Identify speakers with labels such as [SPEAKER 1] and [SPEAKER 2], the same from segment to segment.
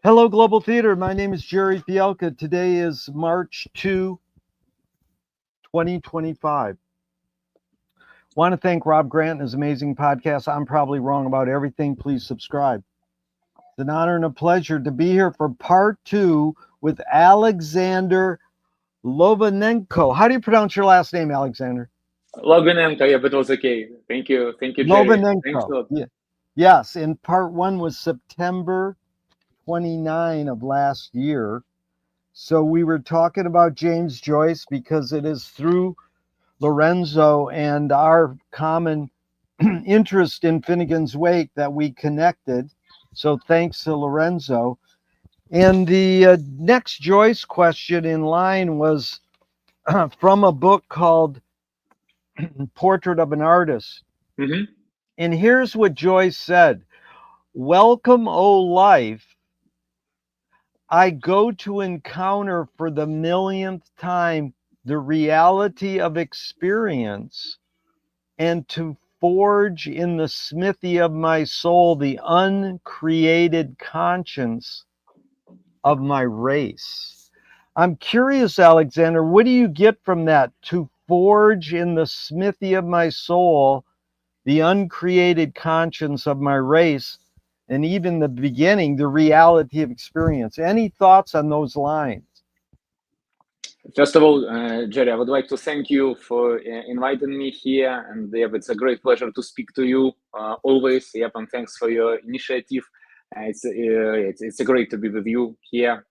[SPEAKER 1] Hello, Global Theater. My name is Jerry Fielka. Today is March 2, 2025. Want to thank Rob Grant and his amazing podcast. I'm probably wrong about everything. Please subscribe. It's an honor and a pleasure to be here for part 2 with Alexander Logvinenko. How do you pronounce your last name, Alexander?
[SPEAKER 2] Logvinenko, yeah, but it was okay. Thank you, Jerry. Thanks a
[SPEAKER 1] Logvinenko.
[SPEAKER 2] lot.
[SPEAKER 1] Yeah. Yes, and part 1 was September 29 of last year. So we were talking about James Joyce because it is through Lorenzo and our common interest in Finnegan's Wake that we connected. So thanks to Lorenzo. And the next Joyce question in line was from a book called Portrait of an Artist.
[SPEAKER 2] Mm-hmm.
[SPEAKER 1] And here's what Joyce said: "Welcome, O life. I go to encounter for the millionth time the reality of experience and to forge in the smithy of my soul the uncreated conscience of my race." I'm curious, Alexander, what do you get from that? To forge in the smithy of my soul the uncreated conscience of my race, and even the beginning, the reality of experience. Any thoughts on those lines?
[SPEAKER 2] First of all, Jerry, I would like to thank you for inviting me here, and yep, it's a great pleasure to speak to you always. Yep, and thanks for your initiative. It's a great to be with you here.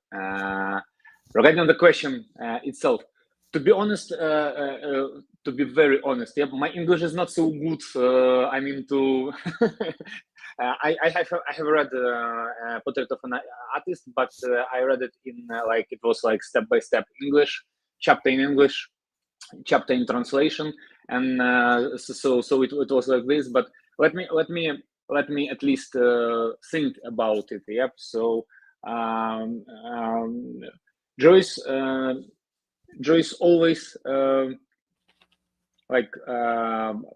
[SPEAKER 2] Regarding the question itself, to be honest, to be very honest, yep, my English is not so good. I mean, to I have read Portrait of an Artist, but I read it in like it was like step by step English, chapter in English, chapter in translation, and so it was like this. But let me at least think about it. Yep. So Joyce always like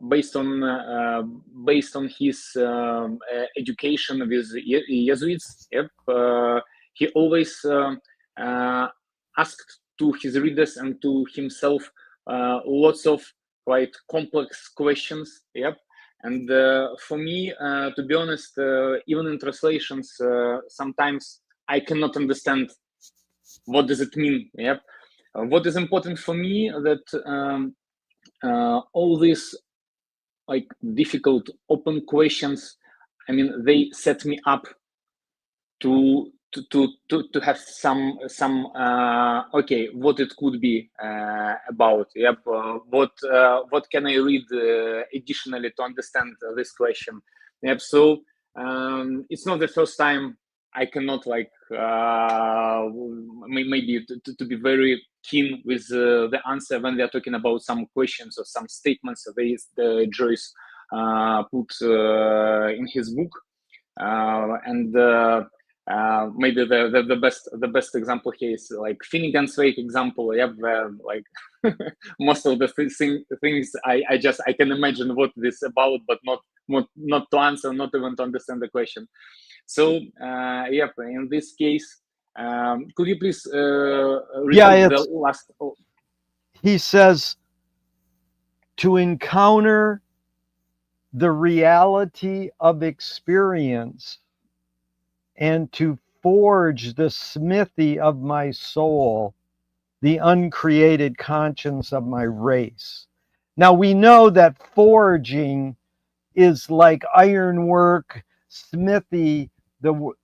[SPEAKER 2] based on his education with Jesuits. Yep, he always asked to his readers and to himself lots of quite complex questions. Yep, and for me, to be honest, even in translations, sometimes I cannot understand what does it mean. Yep, what is important for me that all these like difficult open questions, I mean, they set me up to have some okay, what it could be about. Yep, what can I read additionally to understand this question? Yep, so it's not the first time. I cannot like maybe to be very keen with the answer when we are talking about some questions or some statements that Joyce put in his book, and maybe the best example here is like Finnegan's Wake example. Yeah, where like most of the things I can imagine what this is about, but not to answer, not even to understand the question. So yeah, in this case, could you please repeat the last? Oh.
[SPEAKER 1] He says to encounter the reality of experience and to forge the smithy of my soul, the uncreated conscience of my race. Now we know that forging is like ironwork, smithy,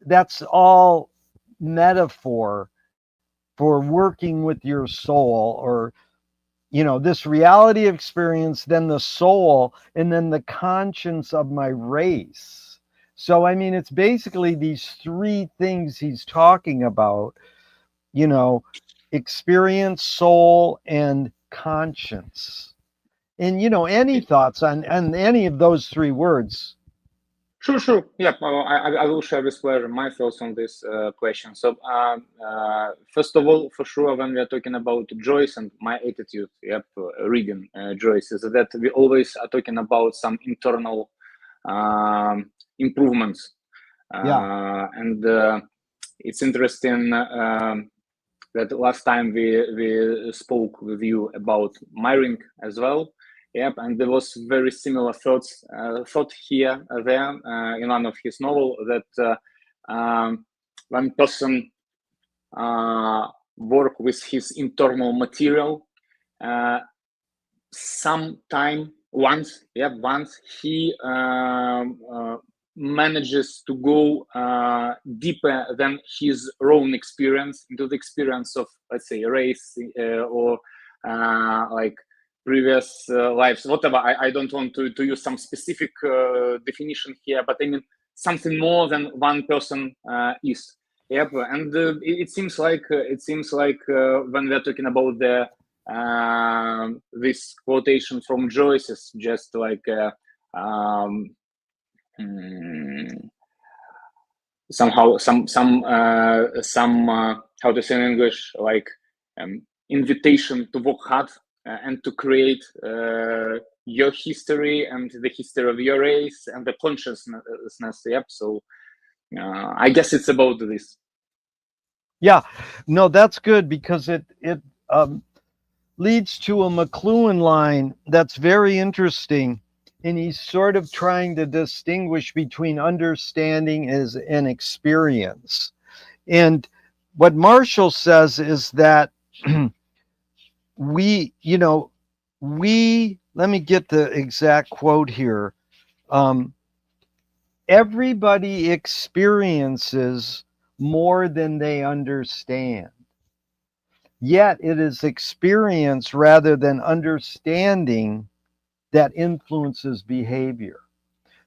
[SPEAKER 1] that's all metaphor for working with your soul, or this reality of experience, then the soul, and then the conscience of my race. So I mean, it's basically these three things he's talking about, experience, soul, and conscience. And any thoughts on any of those three words?
[SPEAKER 2] Sure. Yeah, I will share with pleasure my thoughts on this question. So, first of all, for sure, when we are talking about Joyce and my attitude, yep, reading Joyce, is that we always are talking about some internal improvements.
[SPEAKER 1] Yeah.
[SPEAKER 2] And it's interesting that last time we spoke with you about mirroring as well. Yep, and there was very similar thought here there in one of his novel that one person work with his internal material sometime once he manages to go deeper than his own experience into the experience of, let's say, race or like previous lives, whatever. I don't want to use some specific definition here, but I mean something more than one person is. Yep, and it seems like when we're talking about the this quotation from Joyce is just like somehow some how to say in English, like invitation to work hard and to create your history and the history of your race and the consciousness. Yep. So I guess it's about this.
[SPEAKER 1] Yeah, no, that's good, because it leads to a McLuhan line that's very interesting, and he's sort of trying to distinguish between understanding as an experience. And what Marshall says is that we, let me get the exact quote here. Everybody experiences more than they understand. Yet it is experience rather than understanding that influences behavior.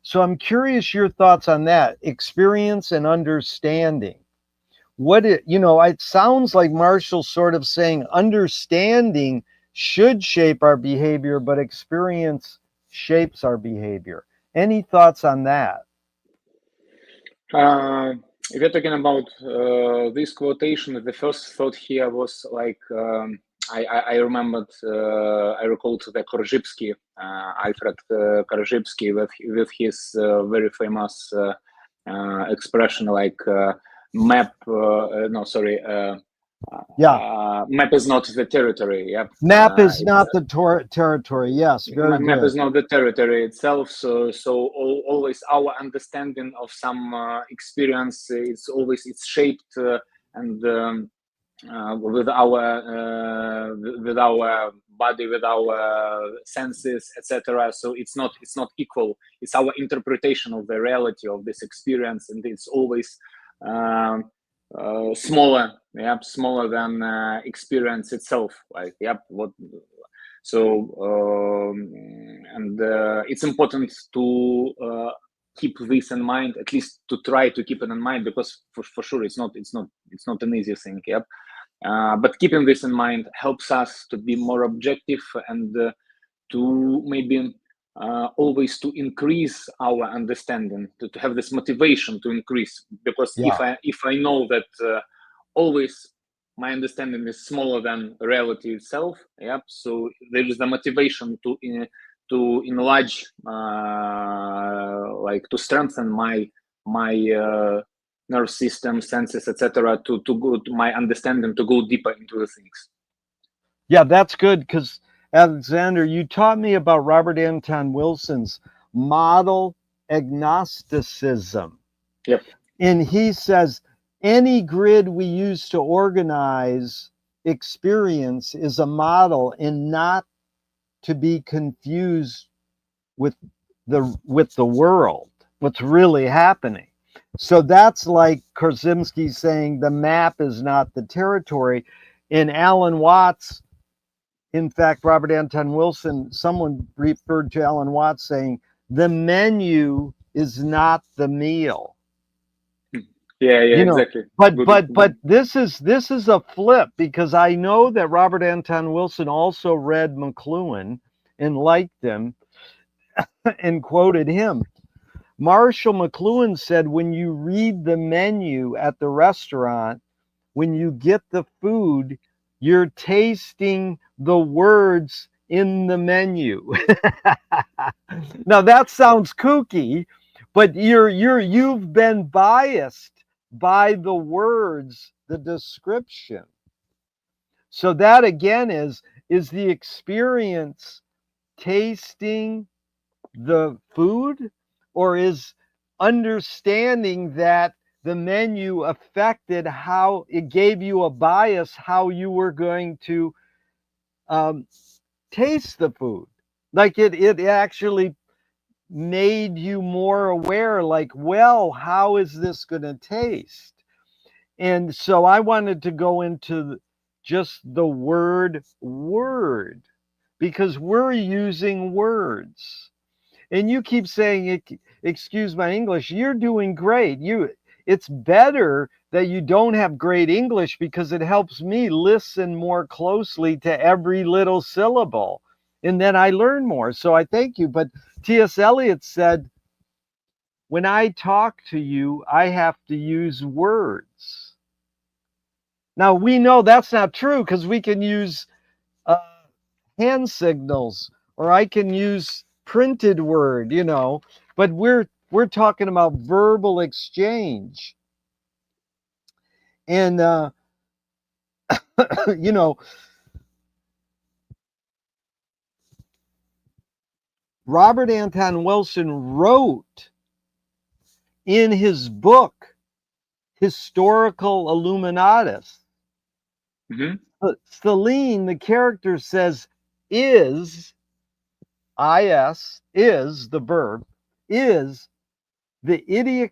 [SPEAKER 1] So I'm curious your thoughts on that, experience and understanding. It sounds like Marshall's sort of saying understanding should shape our behavior, but experience shapes our behavior. Any thoughts on that?
[SPEAKER 2] If you're talking about this quotation, the first thought here was like I remembered, I recalled the Korzybski, Alfred Korzybski, with his very famous expression like map. Map is not the territory. Yep.
[SPEAKER 1] Map is not the territory. Yes, very
[SPEAKER 2] map
[SPEAKER 1] good.
[SPEAKER 2] is not the territory itself. So always our understanding of some experience, it's shaped and with our body, with our senses, etc. So it's not equal. It's our interpretation of the reality of this experience, and it's always smaller than experience itself. Like and it's important to keep this in mind, at least to try to keep it in mind, because for sure it's not an easy thing. But keeping this in mind helps us to be more objective and to maybe always to increase our understanding, to have this motivation to increase. Because if I know that always my understanding is smaller than reality itself, so there is the motivation to enlarge, like to strengthen my nerve system, senses, etc., to go to my understanding, to go deeper into the things.
[SPEAKER 1] Yeah, that's good, because Alexander, you taught me about Robert Anton Wilson's model agnosticism.
[SPEAKER 2] Yep.
[SPEAKER 1] And he says any grid we use to organize experience is a model, and not to be confused with the world, what's really happening. So that's like Korzybski saying the map is not the territory. In Alan Watts, in fact, Robert Anton Wilson, someone referred to Alan Watts saying the menu is not the meal.
[SPEAKER 2] Yeah, exactly.
[SPEAKER 1] But this is a flip, because I know that Robert Anton Wilson also read McLuhan and liked him and quoted him. Marshall McLuhan said, when you read the menu at the restaurant, when you get the food, you're tasting the words in the menu. Now that sounds kooky, but you've been biased by the words, the description. So that again is the experience tasting the food, or is understanding that the menu affected how it gave you a bias, how you were going to taste the food? Like it actually made you more aware, like, well, how is this going to taste? And so I wanted to go into just the word because we're using words. And you keep saying, excuse my English, you're doing great. It's better that you don't have great English, because it helps me listen more closely to every little syllable. And then I learn more. So I thank you. But T.S. Eliot said, when I talk to you, I have to use words. Now, we know that's not true, because we can use hand signals, or I can use printed word, but we're talking about verbal exchange. And Robert Anton Wilson wrote in his book Historical Illuminatus, Celine, the character, says is the verb, is the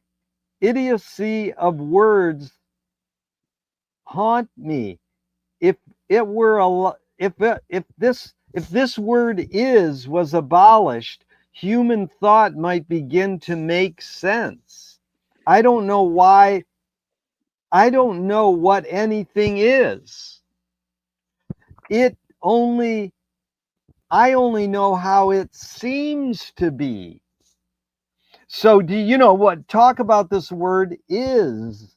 [SPEAKER 1] idiocy of words haunt me. If it were if this word is was abolished, human thought might begin to make sense. I don't know why. I don't know what anything is. I only know how it seems to be. So do you know what? Talk about this word is.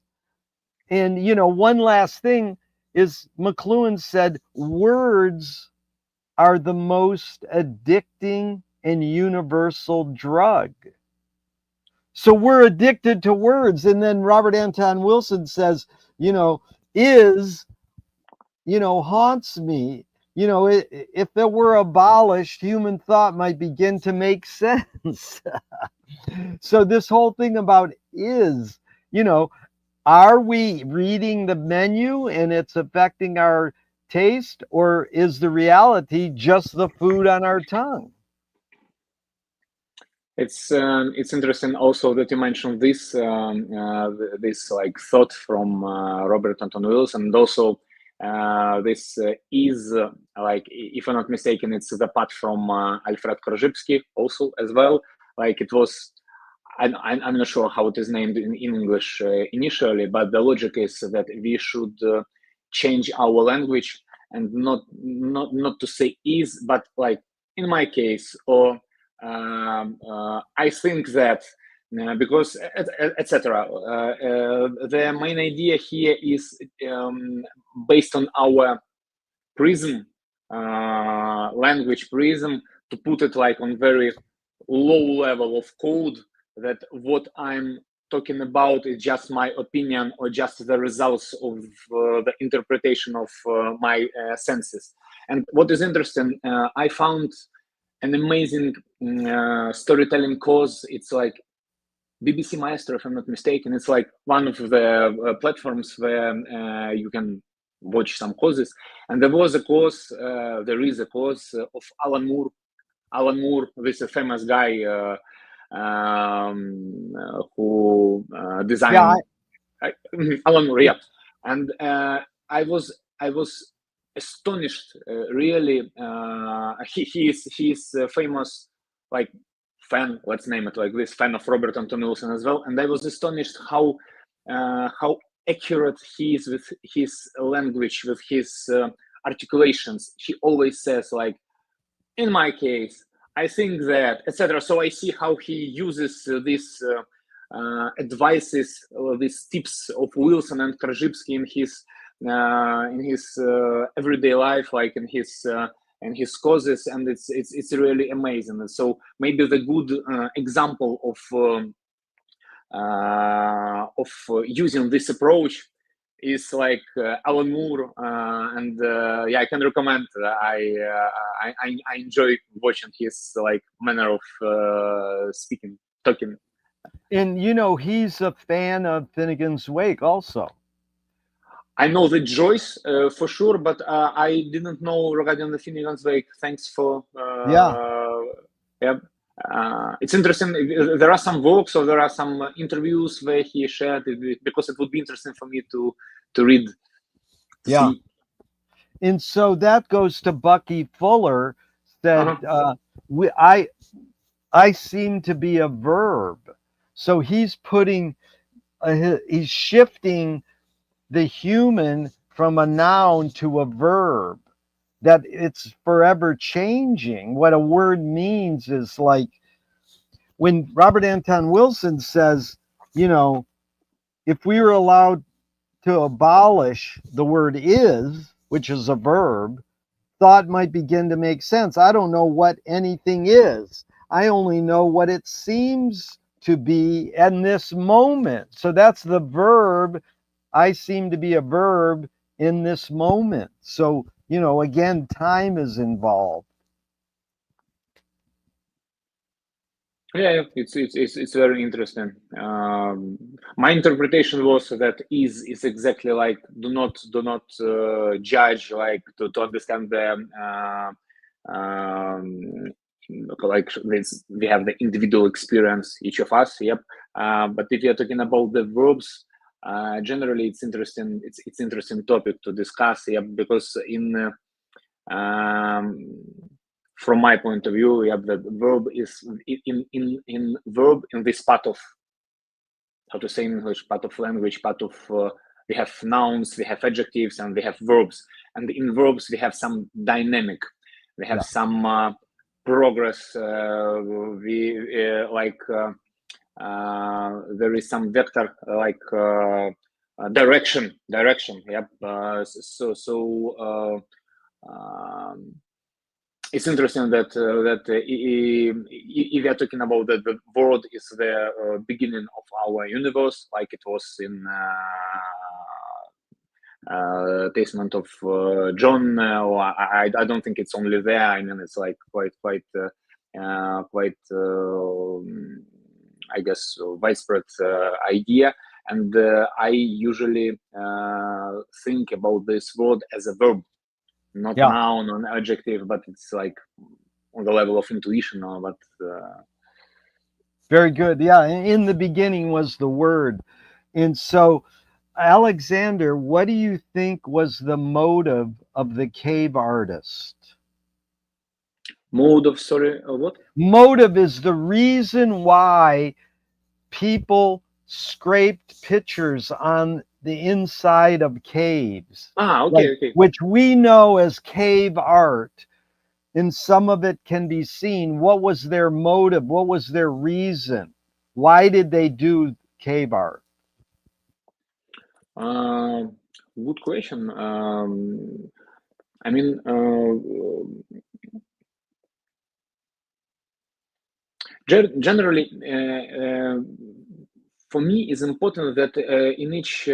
[SPEAKER 1] And one last thing is, McLuhan said words are the most addicting and universal drug. So we're addicted to words. And then Robert Anton Wilson says, is, haunts me. If it were abolished, human thought might begin to make sense. So this whole thing about is, are we reading the menu and it's affecting our taste, or is the reality just the food on our tongue?
[SPEAKER 2] It's interesting also that you mentioned this this like thought from Robert Anton Wilson, and also this is like, if I'm not mistaken, it's the part from Alfred Korzybski also as well. Like it was, I'm not sure how it is named in English initially, but the logic is that we should change our language and not to say is, but like in my case, or I think that because etc. The main idea here is based on our prism, language prism, to put it like on very low level of code, that what I'm talking about is just my opinion or just the results of the interpretation of my senses. And what is interesting, I found an amazing storytelling course. It's like BBC Maestro, if I'm not mistaken. It's like one of the platforms where you can watch some courses. And there was a course, there is a course of Alan Moore. Alan Moore, this famous guy who designed Alan Moore, yeah. And I was astonished, really. He's famous, like fan, let's name it like this, fan of Robert Anton Wilson as well. And I was astonished how accurate he is with his language, with his articulations. He always says like, in my case, I think that, etc. So I see how he uses these advices, these tips of Wilson and Korzybski in his everyday life, like in his causes, and it's really amazing. And so maybe the good example of of using this approach is like Alan Moore, and yeah, I can recommend. I enjoy watching his like manner of talking.
[SPEAKER 1] And he's a fan of Finnegan's Wake also.
[SPEAKER 2] I know the Joyce for sure, but I didn't know regarding the Finnegan's Wake. Thanks for
[SPEAKER 1] Yeah.
[SPEAKER 2] yeah. It's interesting. There are some works or there are some interviews where he shared it, because it would be interesting for me to read. To
[SPEAKER 1] Yeah.
[SPEAKER 2] see.
[SPEAKER 1] And so that goes to Bucky Fuller said, I seem to be a verb. So he's he's shifting the human from a noun to a verb, that it's forever changing. What a word means is like when Robert Anton Wilson says, if we were allowed to abolish the word is, which is a verb, thought might begin to make sense. I don't know what anything is. I only know what it seems to be in this moment. So that's the verb. I seem to be a verb in this moment. So, again, time is involved.
[SPEAKER 2] Yeah, it's very interesting. My interpretation was that is exactly like do not judge, like to understand the like this, we have the individual experience, each of us. Yep. But if you're talking about the verbs, generally it's interesting. It's interesting topic to discuss. Yep, because in from my point of view, yeah, the verb is in verb in this part of, how to say in English, part of language, part of we have nouns, we have adjectives, and we have verbs. And in verbs we have some dynamic, we have some progress. We like there is some vector like direction. Yep. It's interesting that if we are talking about that the world is the beginning of our universe, like it was in Testament of John. Or I don't think it's only there. I mean, it's like quite I guess widespread idea. And I usually think about this word as a verb, not noun or adjective, but it's like on the level of intuition or what.
[SPEAKER 1] Very good. Yeah, in the beginning was the word. And so, Alexander, what do you think was the motive of the cave artist?
[SPEAKER 2] What?
[SPEAKER 1] Motive is the reason why people scraped pictures on the inside of caves.
[SPEAKER 2] Okay, okay.
[SPEAKER 1] Which we know as cave art, and some of it can be seen. What was their motive? What was their reason? Why did they do cave art?
[SPEAKER 2] Good question. I mean, generally, for me, it's important that in each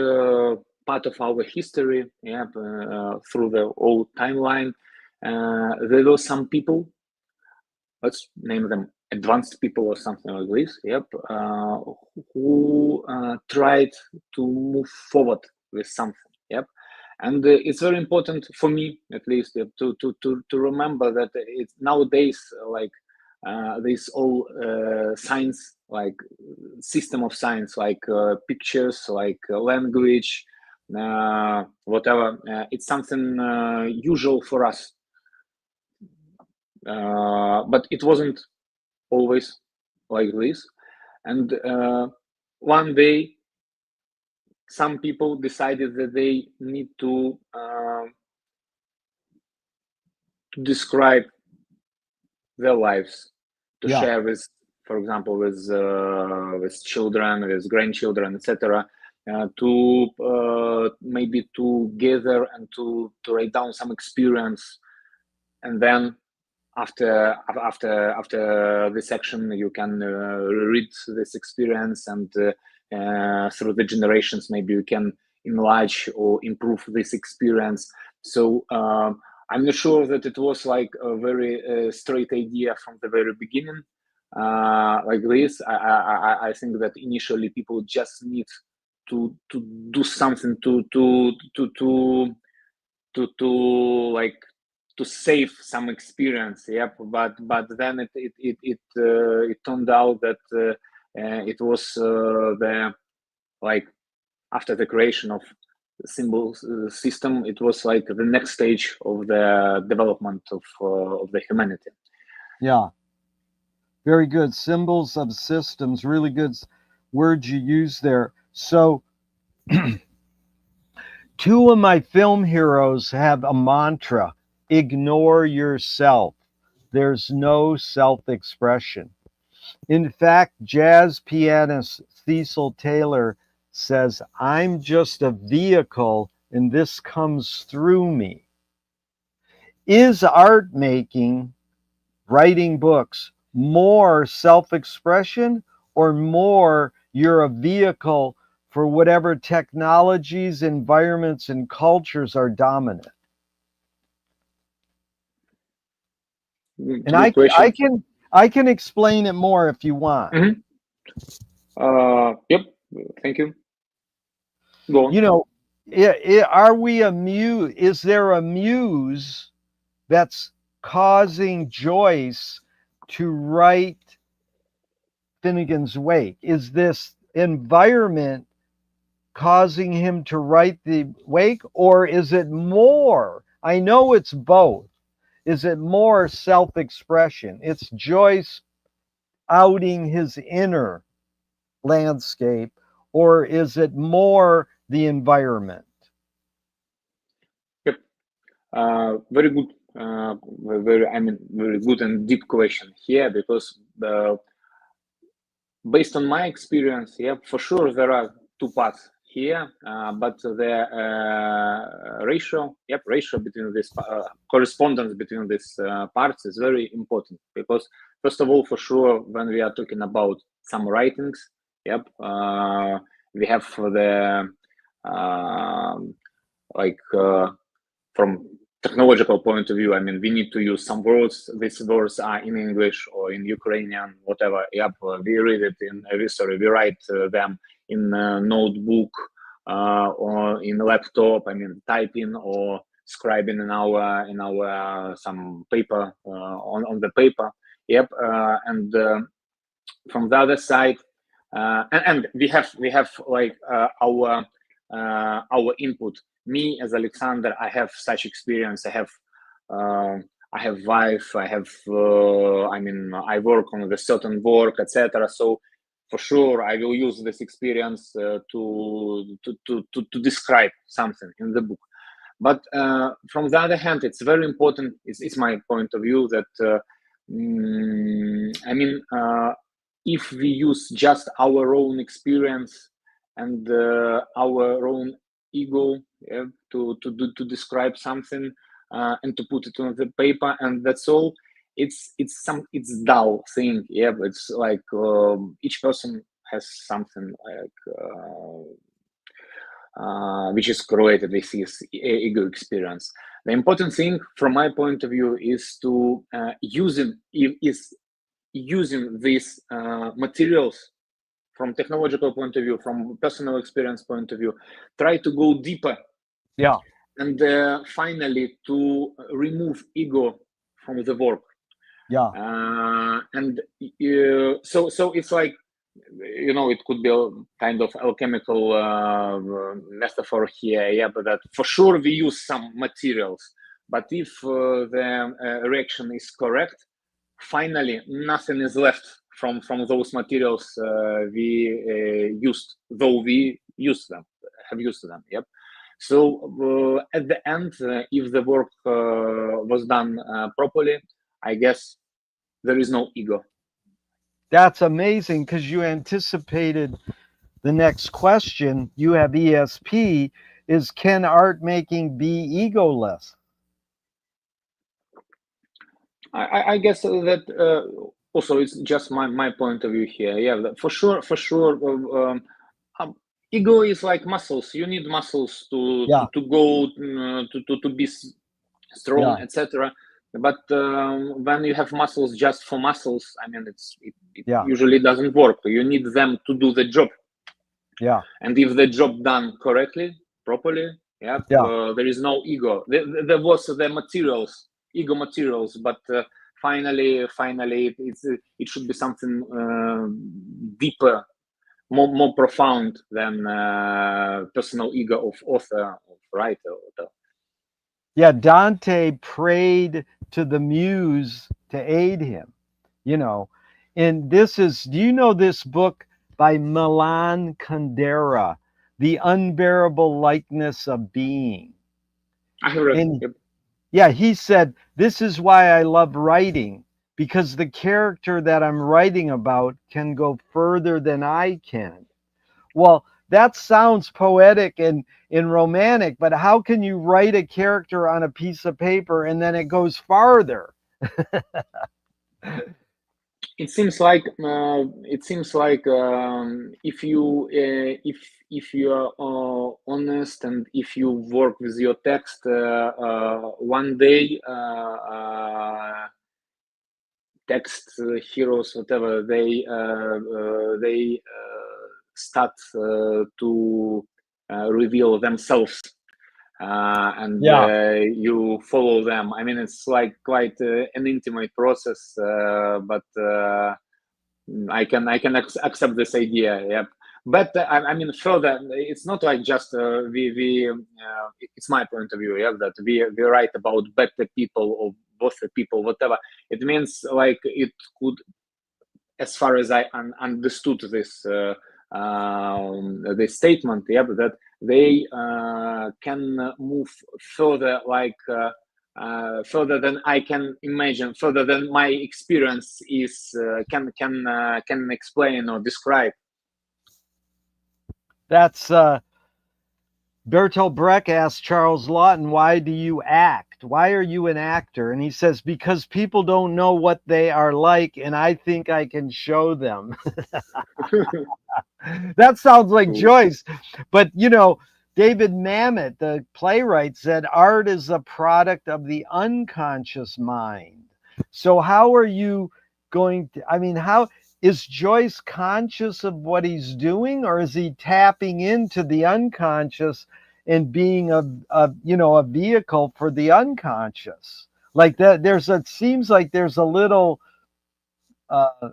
[SPEAKER 2] part of our history, yeah, through the old timeline, there were some people, let's name them advanced people or something like this, yep, who tried to move forward with something, yep. And it's very important for me, at least, to remember that it's nowadays like this all science, like system of science, like pictures, like language, whatever. It's something usual for us, but it wasn't always like this. And one day, some people decided that they need to describe their lives, to share with, for example, with children, with grandchildren, etc. To maybe to gather and to write down some experience, and then after this section, you can read this experience, and through the generations, maybe you can enlarge or improve this experience. So I'm not sure that it was like a very straight idea from the very beginning. Like this, I think that initially people just need to do something to like to save some experience. Yep. But then it turned out that it was the like after the creation of the symbol system, it was like the next stage of the development of the humanity.
[SPEAKER 1] Yeah. Very good. Symbols of systems, really good words you use there. So, two of my film heroes have a mantra: ignore yourself. There's no self expression. In fact, jazz pianist Cecil Taylor says, I'm just a vehicle and this comes through me. Is art making, writing books, more self expression, or more you're a vehicle for whatever technologies, environments, and cultures are dominant? And I can explain it more if you want.
[SPEAKER 2] Mm-hmm. Yep. Thank you. Go on.
[SPEAKER 1] You know, are we a muse? Is there a muse that's causing Joyce to write Finnegan's Wake? Is this environment causing him to write the Wake, or is it more? I know it's both. Is it more self-expression? It's Joyce outing his inner landscape, or is it more the environment?
[SPEAKER 2] Yep. Very good. Very good and deep question here, because based on my experience, yeah, for sure there are two paths here, but the ratio between this correspondence between these parts is very important, because first of all, for sure, when we are talking about some writings, yep, we have the from technological point of view, I mean, we need to use some words. These words are in English or in Ukrainian, whatever. Yep, we read it we write them in a notebook or in a laptop. I mean, typing or scribing in our some paper on the paper. Yep, and from the other side, and we have like our input. Me as Alexander, I have such experience. I have wife. I have I work on a certain work, etc. So for sure, I will use this experience to describe something in the book. But from the other hand, it's very important. It's my point of view that if we use just our own experience and our own ego, yeah, to describe something and to put it on the paper, and that's all, it's dull thing. Yeah, but it's like each person has something like which is correlated with his ego experience. The important thing from my point of view is to using these materials from technological point of view, from personal experience point of view, try to go deeper.
[SPEAKER 1] Yeah.
[SPEAKER 2] And finally, to remove ego from the work.
[SPEAKER 1] Yeah.
[SPEAKER 2] And so it's like, it could be a kind of alchemical metaphor here, yeah, but that for sure we use some materials. But if the reaction is correct, finally nothing is left from those materials we used, though we have used them. Yep. So at the end, if the work was done properly, I guess there is no ego.
[SPEAKER 1] That's amazing, because you anticipated the next question. You have ESP. Is, can art making be egoless?
[SPEAKER 2] I guess that also it's just my point of view here. Yeah, for sure, for sure. Ego is like muscles. You need muscles to
[SPEAKER 1] Yeah,
[SPEAKER 2] go to be strong,
[SPEAKER 1] yeah,
[SPEAKER 2] etc. But when you have muscles just for muscles, I mean, it
[SPEAKER 1] yeah,
[SPEAKER 2] usually doesn't work. You need them to do the job,
[SPEAKER 1] yeah,
[SPEAKER 2] and if the job done correctly, properly, yeah,
[SPEAKER 1] yeah.
[SPEAKER 2] there is no ego. There was the materials, ego materials, but finally, it should be something deeper, more profound than personal ego of author, of writer.
[SPEAKER 1] Yeah, Dante prayed to the muse to aid him, you know. And this is, do you know this book by Milan Kundera, The Unbearable Likeness of Being?
[SPEAKER 2] I have read.
[SPEAKER 1] And
[SPEAKER 2] Yep.
[SPEAKER 1] yeah, he said, this is why I love writing, because the character that I'm writing about can go further than I can. Well, that sounds poetic and romantic, but how can you write a character on a piece of paper and then it goes farther?
[SPEAKER 2] It seems like if you are honest and if you work with your text, one day text heroes, whatever, they start to reveal themselves, and
[SPEAKER 1] Yeah.
[SPEAKER 2] you follow them. I mean, it's like quite an intimate process, but I can accept this idea. Yep. But I mean, further, it's not like just we it's my point of view. Yeah, that we write about better people or both people, whatever. It means like it could, as far as I understood this statement, yeah, that they can move further, like further than I can imagine, further than my experience is can explain or describe.
[SPEAKER 1] That's Bertolt Brecht asked Charles Lawton, why do you act? Why are you an actor? And he says, because people don't know what they are like, and I think I can show them. That sounds like
[SPEAKER 2] Cool.
[SPEAKER 1] Joyce. But, you know, David Mamet, the playwright, said art is a product of the unconscious mind. So, how are you going to, I mean, how is Joyce conscious of what he's doing, or is he tapping into the unconscious and being a vehicle for the unconscious? Like that, it seems like there's a little uh,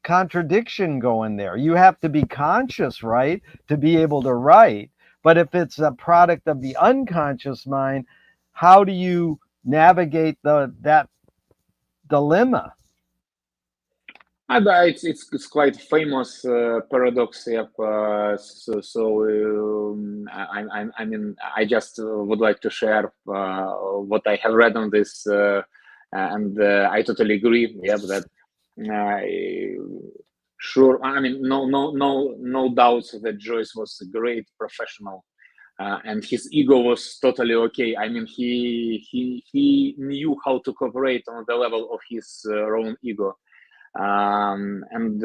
[SPEAKER 1] contradiction going there. You have to be conscious, right, to be able to write. But if it's a product of the unconscious mind, how do you navigate that dilemma?
[SPEAKER 2] It's quite famous paradox. Yep. I mean, I just would like to share what I have read on this, and I totally agree. Yeah, that sure. I mean, no doubts that Joyce was a great professional, and his ego was totally okay. I mean, he knew how to cooperate on the level of his own ego. And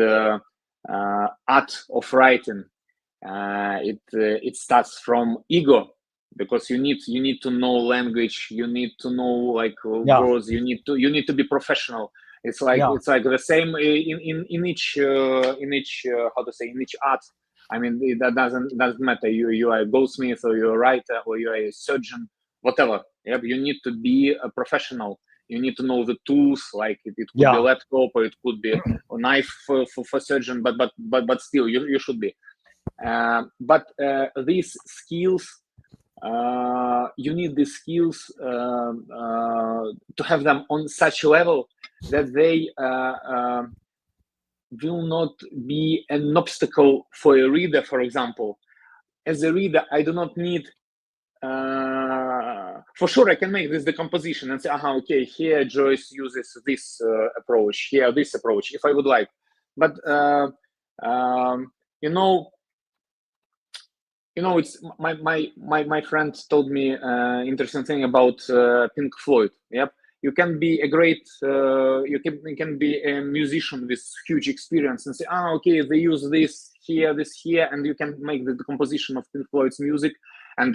[SPEAKER 2] art of writing, it starts from ego, because you need to know language, you need to know like
[SPEAKER 1] Yeah,
[SPEAKER 2] words, you need to be professional.
[SPEAKER 1] yeah,
[SPEAKER 2] It's like the same in each how to say, in each art. I mean, that doesn't matter. You are a goldsmith, or you're a writer, or you're a surgeon, whatever. Yep, you need to be a professional. You need to know the tools, like it could be a
[SPEAKER 1] yeah,
[SPEAKER 2] laptop, or it could be a knife for surgeon, but still you should be. But these skills, you need these skills to have them on such a level that they will not be an obstacle for a reader. For example, as a reader, I do not need, for sure I can make this decomposition and say, okay, here Joyce uses this approach, here this approach, if I would like. But you know, it's my friend told me interesting thing about Pink Floyd. Yep, You can be a great, you can be a musician with huge experience and say, okay, they use this here, and you can make the composition of Pink Floyd's music, and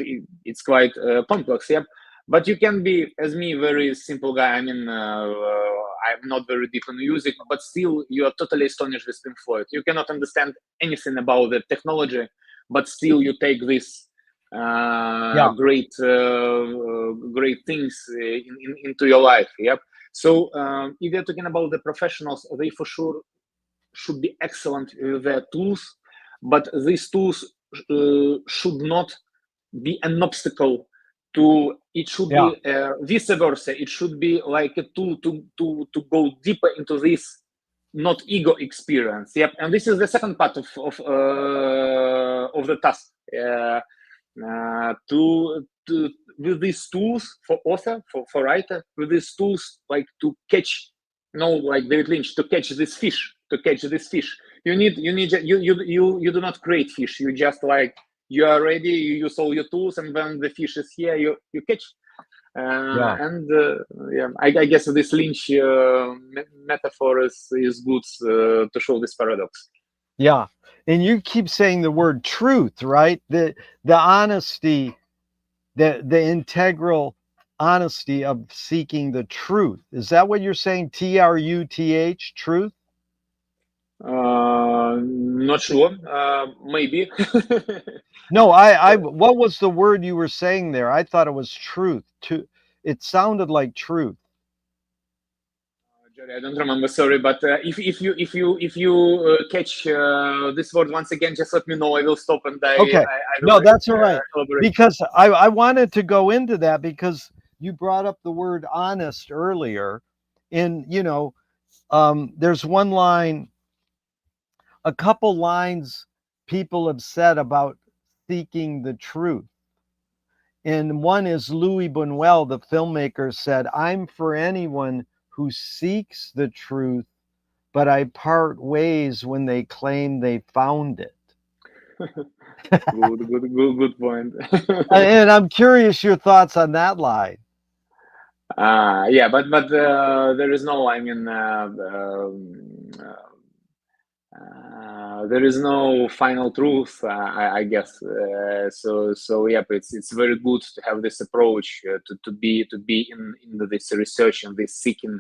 [SPEAKER 2] it's quite complex, yeah. But you can be, as me, very simple guy. I mean, I'm not very deep in music, but still, you are totally astonished with Pink Floyd. You cannot understand anything about the technology, but still, you take this great things into your life. Yep. So if you're talking about the professionals, they for sure should be excellent with their tools, but these tools should not be an obstacle to. It should be vice versa. It should be like a tool to go deeper into this not ego experience. Yep. And this is the second part of the task. To with these tools for author, for writer, with these tools, like to catch, like David Lynch, to catch this fish. You do not create fish. You just like, you are ready, you use all your tools, and when the fish is here, you catch. And I guess this Lynch metaphor is good to show this paradox.
[SPEAKER 1] Yeah. And you keep saying the word truth, right? The honesty, the integral honesty of seeking the truth. Is that what you're saying? TRUTH, truth?
[SPEAKER 2] Not sure. Maybe.
[SPEAKER 1] No, what was the word you were saying there? I thought it was truth. It sounded like truth.
[SPEAKER 2] Jerry, I don't remember. Sorry, but if you catch this word once again, just let me know. I will stop, and
[SPEAKER 1] okay.
[SPEAKER 2] I will.
[SPEAKER 1] No, that's all right.
[SPEAKER 2] Elaborate.
[SPEAKER 1] Because I wanted to go into that because you brought up the word honest earlier, and there's one line, a couple lines people have said about seeking the truth. And one is Louis Buñuel, the filmmaker, said, "I'm for anyone who seeks the truth, but I part ways when they claim they found it."
[SPEAKER 2] Good point.
[SPEAKER 1] And I'm curious your thoughts on that line.
[SPEAKER 2] Yeah, but there is no, I mean, there is no final truth, I guess. So yeah, it's very good to have this approach to be in this research and this seeking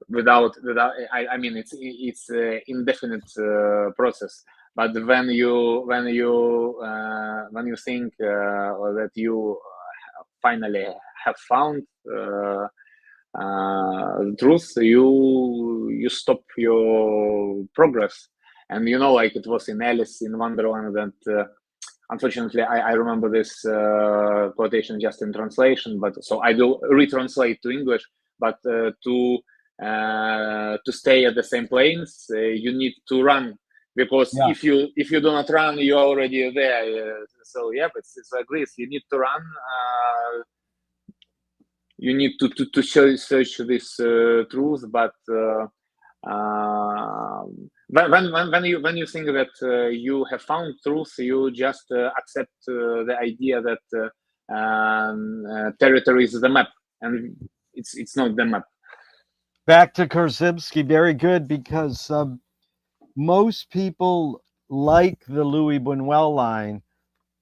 [SPEAKER 2] without. I mean, it's indefinite process. But when you think that you finally have found the truth, you stop your progress. And like it was in Alice in Wonderland that unfortunately I remember this quotation just in translation, but so I will retranslate to English. But to stay at the same planes, you need to run, because if you do not run, you're already there. So yeah, it's agrees. You need to run. You need to search this truth, but when you think that you have found truth, you just accept the idea that territory is the map, and it's not the map.
[SPEAKER 1] Back to Korzybski, very good, because most people like the Louis Buñuel line,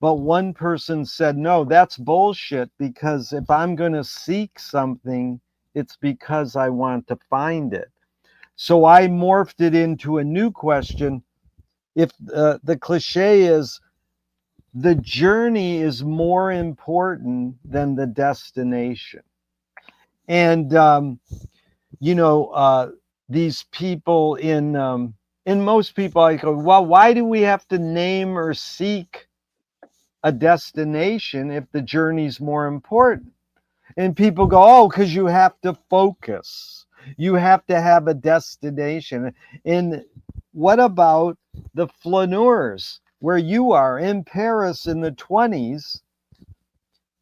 [SPEAKER 1] but one person said, no, that's bullshit, because if I'm going to seek something, it's because I want to find it. So I morphed it into a new question. If the cliche is, the journey is more important than the destination. And, these people in most people, I go, well, why do we have to name or seek a destination if the journey's more important? And people go, oh, because you have to focus. You have to have a destination. And what about the flaneurs where you are in Paris in the 20s?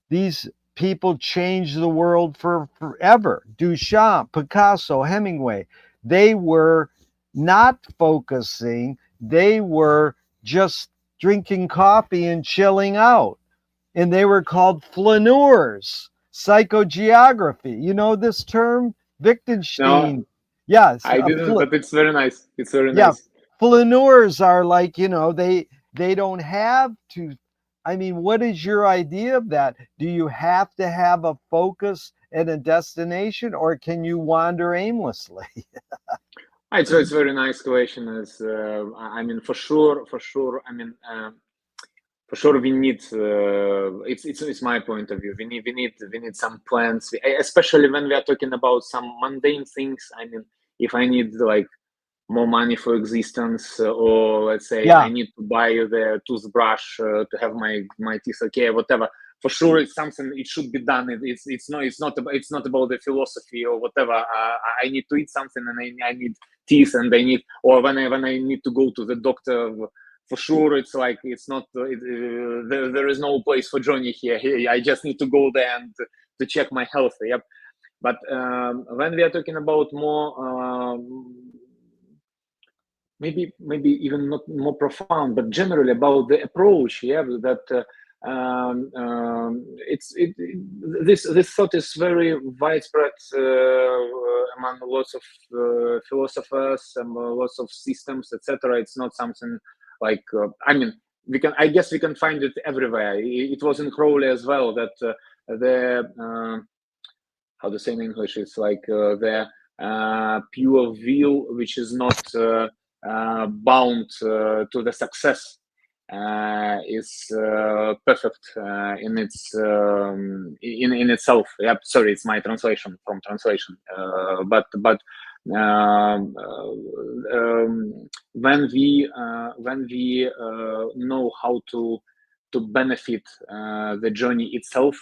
[SPEAKER 1] These people changed the world forever. Duchamp, Picasso, Hemingway. They were not focusing. They were just drinking coffee and chilling out. And they were called flaneurs. psychogeography. You know this term,
[SPEAKER 2] No,
[SPEAKER 1] Wittgenstein. Yes,
[SPEAKER 2] I didn't, but it's very nice. It's very
[SPEAKER 1] yeah,
[SPEAKER 2] nice.
[SPEAKER 1] flaneurs are like, they don't have to. I mean, what is your idea of that? Do you have to have a focus and a destination, or can you wander aimlessly?
[SPEAKER 2] It's a very nice question. I mean, for sure, I mean, for sure, we need. It's my point of view. We need some plans, especially when we are talking about some mundane things. I mean, if I need like more money for existence, or let's say I
[SPEAKER 1] Yeah,
[SPEAKER 2] need to buy the toothbrush to have my teeth okay, whatever. For sure, it's something it should be done. It's not about the philosophy or whatever. I need to eat something, and I need teeth, and I need, or when I need to go to the doctor. For sure, it's like it's not. There is no place for Johnny here. I just need to go there and to check my health. Yep. But when we are talking about more, maybe even not more profound, but generally about the approach, yeah, that this thought is very widespread among lots of philosophers and lots of systems, etc. It's not something like I mean, I guess we can find it everywhere. It was in Crowley as well that the how to say in English, it's like the pure will, which is not bound to the success, is perfect in itself. Yep, sorry, it's my translation from translation. But when we know how to benefit the journey itself,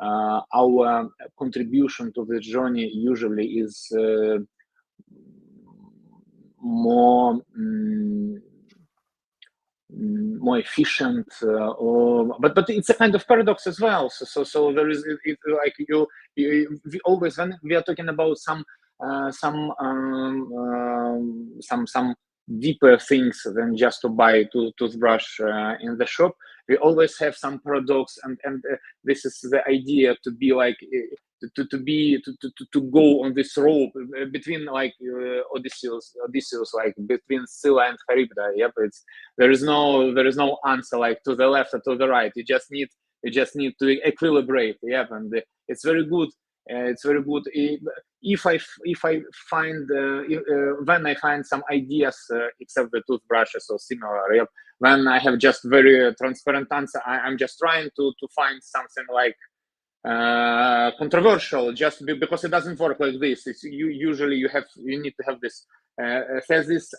[SPEAKER 2] our contribution to the journey usually is more more efficient, but it's a kind of paradox as well. So there is like we always, when we are talking about some deeper things than just to buy toothbrush in the shop, we always have some paradox, and this is the idea to be like to go on this rope between like Odysseus, like between Scylla and Charybdis. Yep, there is no answer like to the left or to the right. You just need to equilibrate. Yep, and it's very good. It's very good if I find when I find some ideas, except the toothbrushes or similar. Yep, when I have just very transparent answer, I'm just trying to find something like controversial, just because it doesn't work like this. Usually you need to have this thesis,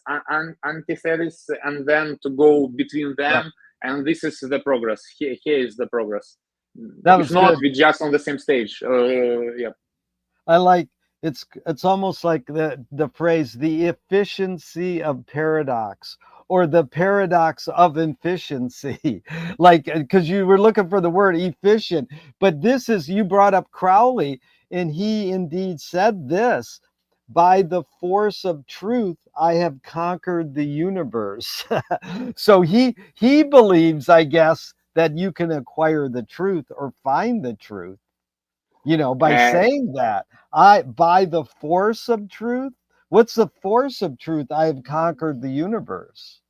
[SPEAKER 2] antithesis, and then to go between
[SPEAKER 1] yeah,
[SPEAKER 2] them, and this is the progress. Here is the progress.
[SPEAKER 1] that
[SPEAKER 2] If
[SPEAKER 1] was
[SPEAKER 2] not,
[SPEAKER 1] good.
[SPEAKER 2] we just on the same stage. Yeah.
[SPEAKER 1] I like it's almost like the phrase the efficiency of paradox or the paradox of efficiency. Like because you were looking for the word efficient, but this is, you brought up Crowley, and he indeed said this: by the force of truth I have conquered the universe. So he believes, I guess, that you can acquire the truth or find the truth, by
[SPEAKER 2] Uh,
[SPEAKER 1] saying that. I By the force of truth. What's the force of truth? I have conquered the universe.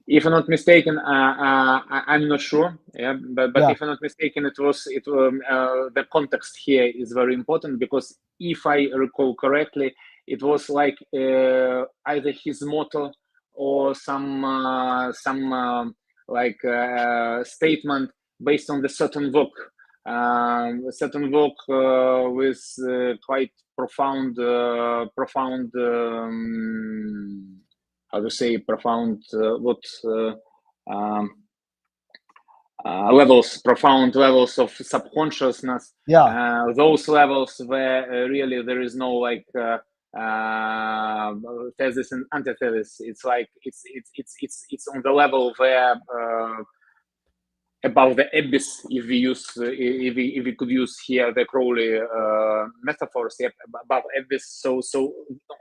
[SPEAKER 2] if I'm not mistaken, I'm not sure. Yeah, but
[SPEAKER 1] Yeah,
[SPEAKER 2] if I'm not mistaken, the context here is very important, because if I recall correctly, it was like either his motto or some like statement based on the certain book, with quite profound. How to say profound, um, profound levels of subconsciousness.
[SPEAKER 1] yeah,
[SPEAKER 2] Those levels where really there is no like thesis and antithesis. It's like it's on the level where above the abyss, if we could use here the Crowley metaphors, yep, above abyss. So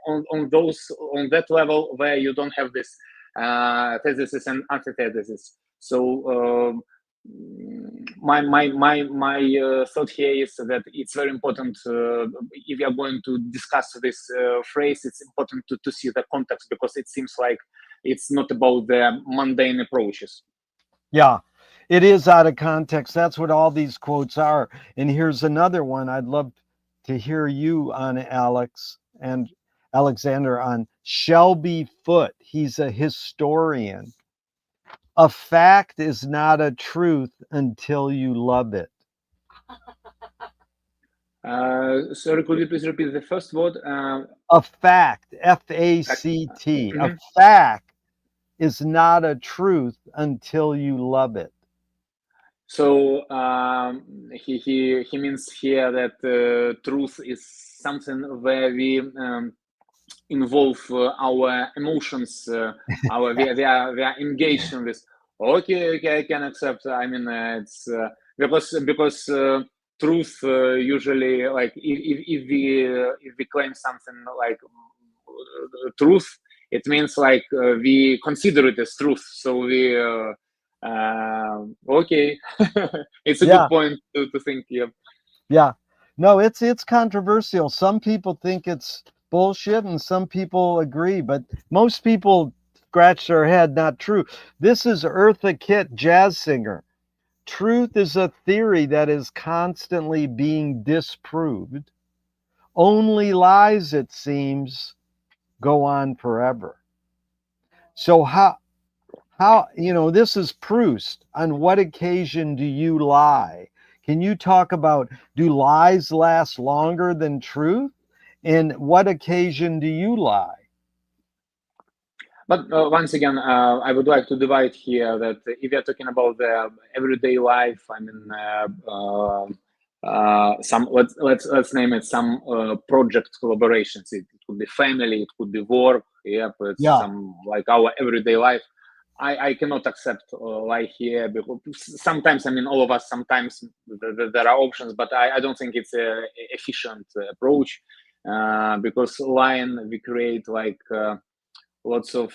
[SPEAKER 2] on that level where you don't have this thesis and antithesis. So my thought here is that it's very important, if you are going to discuss this phrase, it's important to see the context, because it seems like it's not about the mundane approaches.
[SPEAKER 1] Yeah, it is out of context. That's what all these quotes are. And here's another one I'd love to hear you on, Alex and Alexander, on Shelby Foote. He's a historian. A fact is not a truth until you love it.
[SPEAKER 2] Sorry, could you please repeat the first word?
[SPEAKER 1] A fact, F-A-C-T. A fact is not a truth until you love it.
[SPEAKER 2] So he means here that truth is something where we involve our emotions, we are engaged in this. Okay, I can accept. I mean, it's because truth usually, like, if we claim something like truth, it means like we consider it as truth. So we okay, it's a good point to think.
[SPEAKER 1] Yeah, no, it's controversial. Some people think it's bullshit, and some people agree, but most people scratch their head. Not true. This is Eartha Kitt, jazz singer. Truth is a theory that is constantly being disproved. Only lies, it seems, go on forever. So how, this is Proust. On what occasion do you lie? Can you talk about, do lies last longer than truth? And what occasion do you lie?
[SPEAKER 2] But once again, I would like to divide here that if you're talking about the everyday life, I mean, some let's name it some project collaborations. It could be family, it could be work. Yeah, but it's some like our everyday life. I cannot accept lie here, because sometimes, I mean, all of us, sometimes there are options, but I don't think it's a efficient approach, because lying, we create like lots of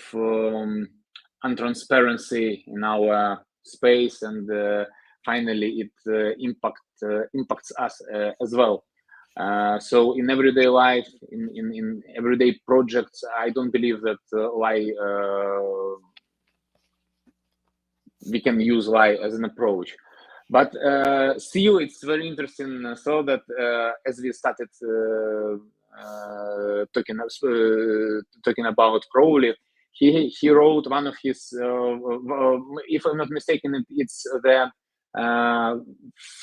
[SPEAKER 2] untransparency in our space, and finally it impacts us as well. So in everyday life, in everyday projects, I don't believe that we can use lie as an approach. But still, it's very interesting. So that as we started talking about Crowley, he wrote one of his, if I'm not mistaken, it's the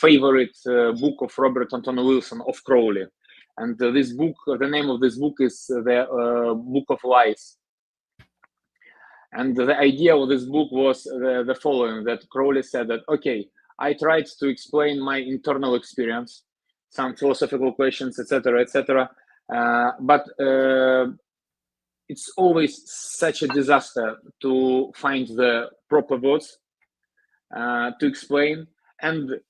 [SPEAKER 2] favorite book of Robert Anton Wilson, of Crowley, and this book, the name of this book is the Book of Lies. And the idea of this book was the following: that Crowley said that, okay, I tried to explain my internal experience, some philosophical questions, etc., etc., but it's always such a disaster to find the proper words to explain. And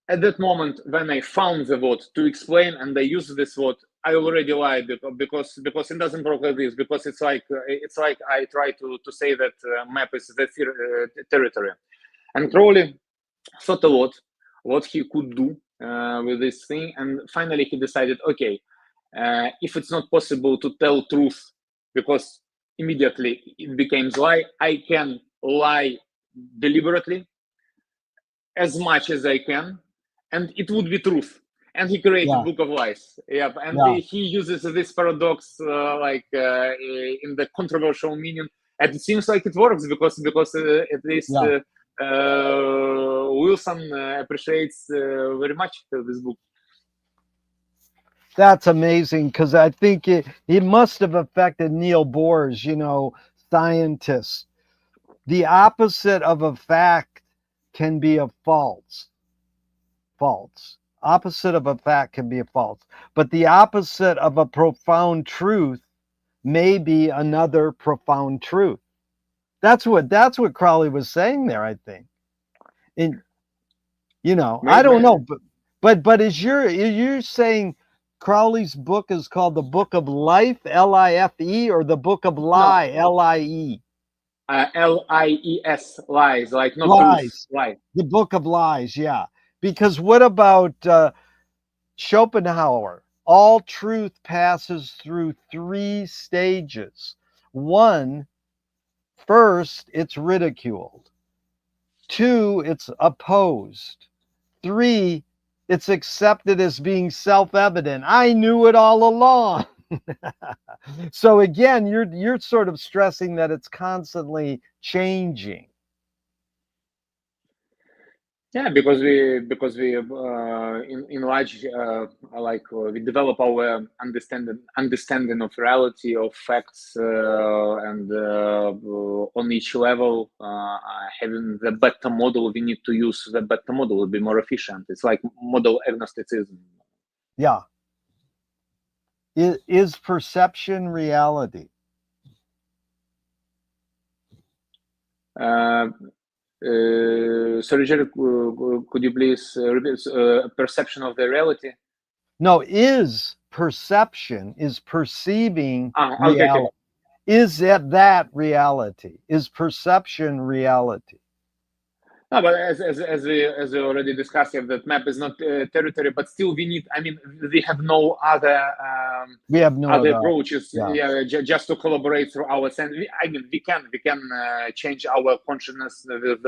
[SPEAKER 2] at that moment, when I found the word to explain and I used this word, I already lied, because it doesn't work like this. Because it's like I try to say that map is the territory. And Crowley thought a lot what he could do with this thing, and finally he decided, okay, if it's not possible to tell truth, because immediately it becomes lie, I can lie deliberately as much as I can, and it would be truth. And he created Book of Lies. Yeah, and he uses this paradox in the controversial meaning, and it seems like it works, because at least Wilson appreciates very much this book.
[SPEAKER 1] That's amazing, because I think it must have affected Neil Bohr's, scientists. The opposite of a fact can be a false. Opposite of a fact can be a false. But the opposite of a profound truth may be another profound truth. That's what Crowley was saying there, I think. And I don't know, but is you're saying Crowley's book is called the Book of Life, Life, or the Book of Lie, Lie?
[SPEAKER 2] Lies, lies, like not truth,
[SPEAKER 1] Lies.
[SPEAKER 2] lie.
[SPEAKER 1] The book of lies, yeah. Because what about Schopenhauer? All truth passes through three stages. One, first, it's ridiculed. Two, it's opposed. Three, it's accepted as being self-evident. I knew it all along. So again, you're sort of stressing that it's constantly changing.
[SPEAKER 2] Yeah, because we in large we develop our understanding of reality, of facts, and on each level, having the better model, we need to use the better model will be more efficient. It's like model agnosticism.
[SPEAKER 1] Yeah. Is perception reality?
[SPEAKER 2] Sorry, Jerry, could you please repeat perception of the reality?
[SPEAKER 1] No, is perception, is perceiving
[SPEAKER 2] Okay, okay.
[SPEAKER 1] reality. Is that reality? Is perception reality?
[SPEAKER 2] No, but as we already discussed, yeah, that map is not territory, but still we need. I mean, we have no other
[SPEAKER 1] We have no
[SPEAKER 2] other
[SPEAKER 1] other.
[SPEAKER 2] approaches.
[SPEAKER 1] Yeah.
[SPEAKER 2] Yeah, just to collaborate through our sense. I mean, we can change our consciousness with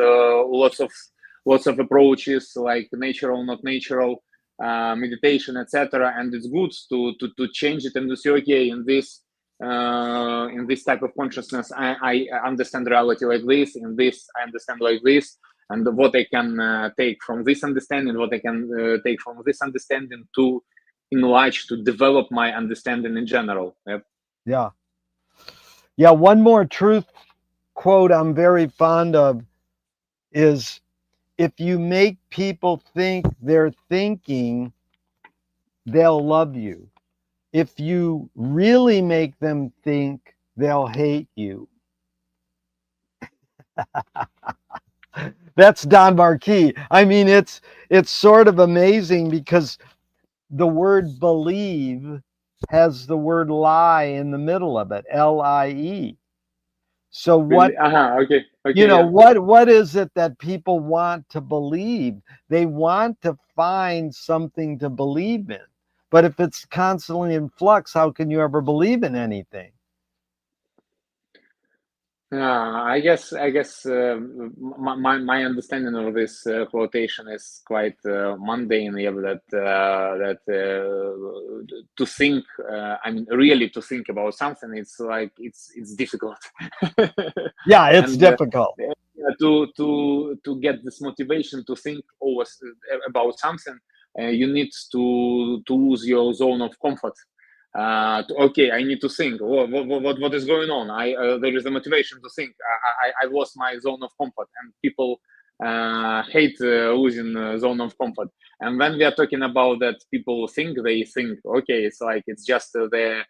[SPEAKER 2] lots of approaches like natural, not natural, meditation, etc. And it's good to change it and to say, okay, in this type of consciousness, I understand reality like this. In this, I understand like this. And what I can take from this understanding, what I can take from this understanding to enlarge, to develop my understanding in general. Yep.
[SPEAKER 1] Yeah. Yeah. One more truth quote I'm very fond of is, if you make people think they're thinking, they'll love you. If you really make them think, they'll hate you. That's Don Marquis. I mean, it's sort of amazing because the word believe has the word lie in the middle of it, LIE. So what,
[SPEAKER 2] Okay,
[SPEAKER 1] you know,
[SPEAKER 2] yeah.
[SPEAKER 1] what is it that people want to believe? They want to find something to believe in. But if it's constantly in flux, how can you ever believe in anything?
[SPEAKER 2] I guess my understanding of this quotation is quite mundane. Yeah, to think, I mean, really to think about something, it's like it's difficult.
[SPEAKER 1] Yeah, it's
[SPEAKER 2] And
[SPEAKER 1] difficult.
[SPEAKER 2] to get this motivation to think always about something, you need to lose your zone of comfort. Okay, I need to think. What is going on? There is a motivation to think. I lost my zone of comfort, and people hate losing zone of comfort. And when we are talking about that, people think they think. Okay, it's like it's just the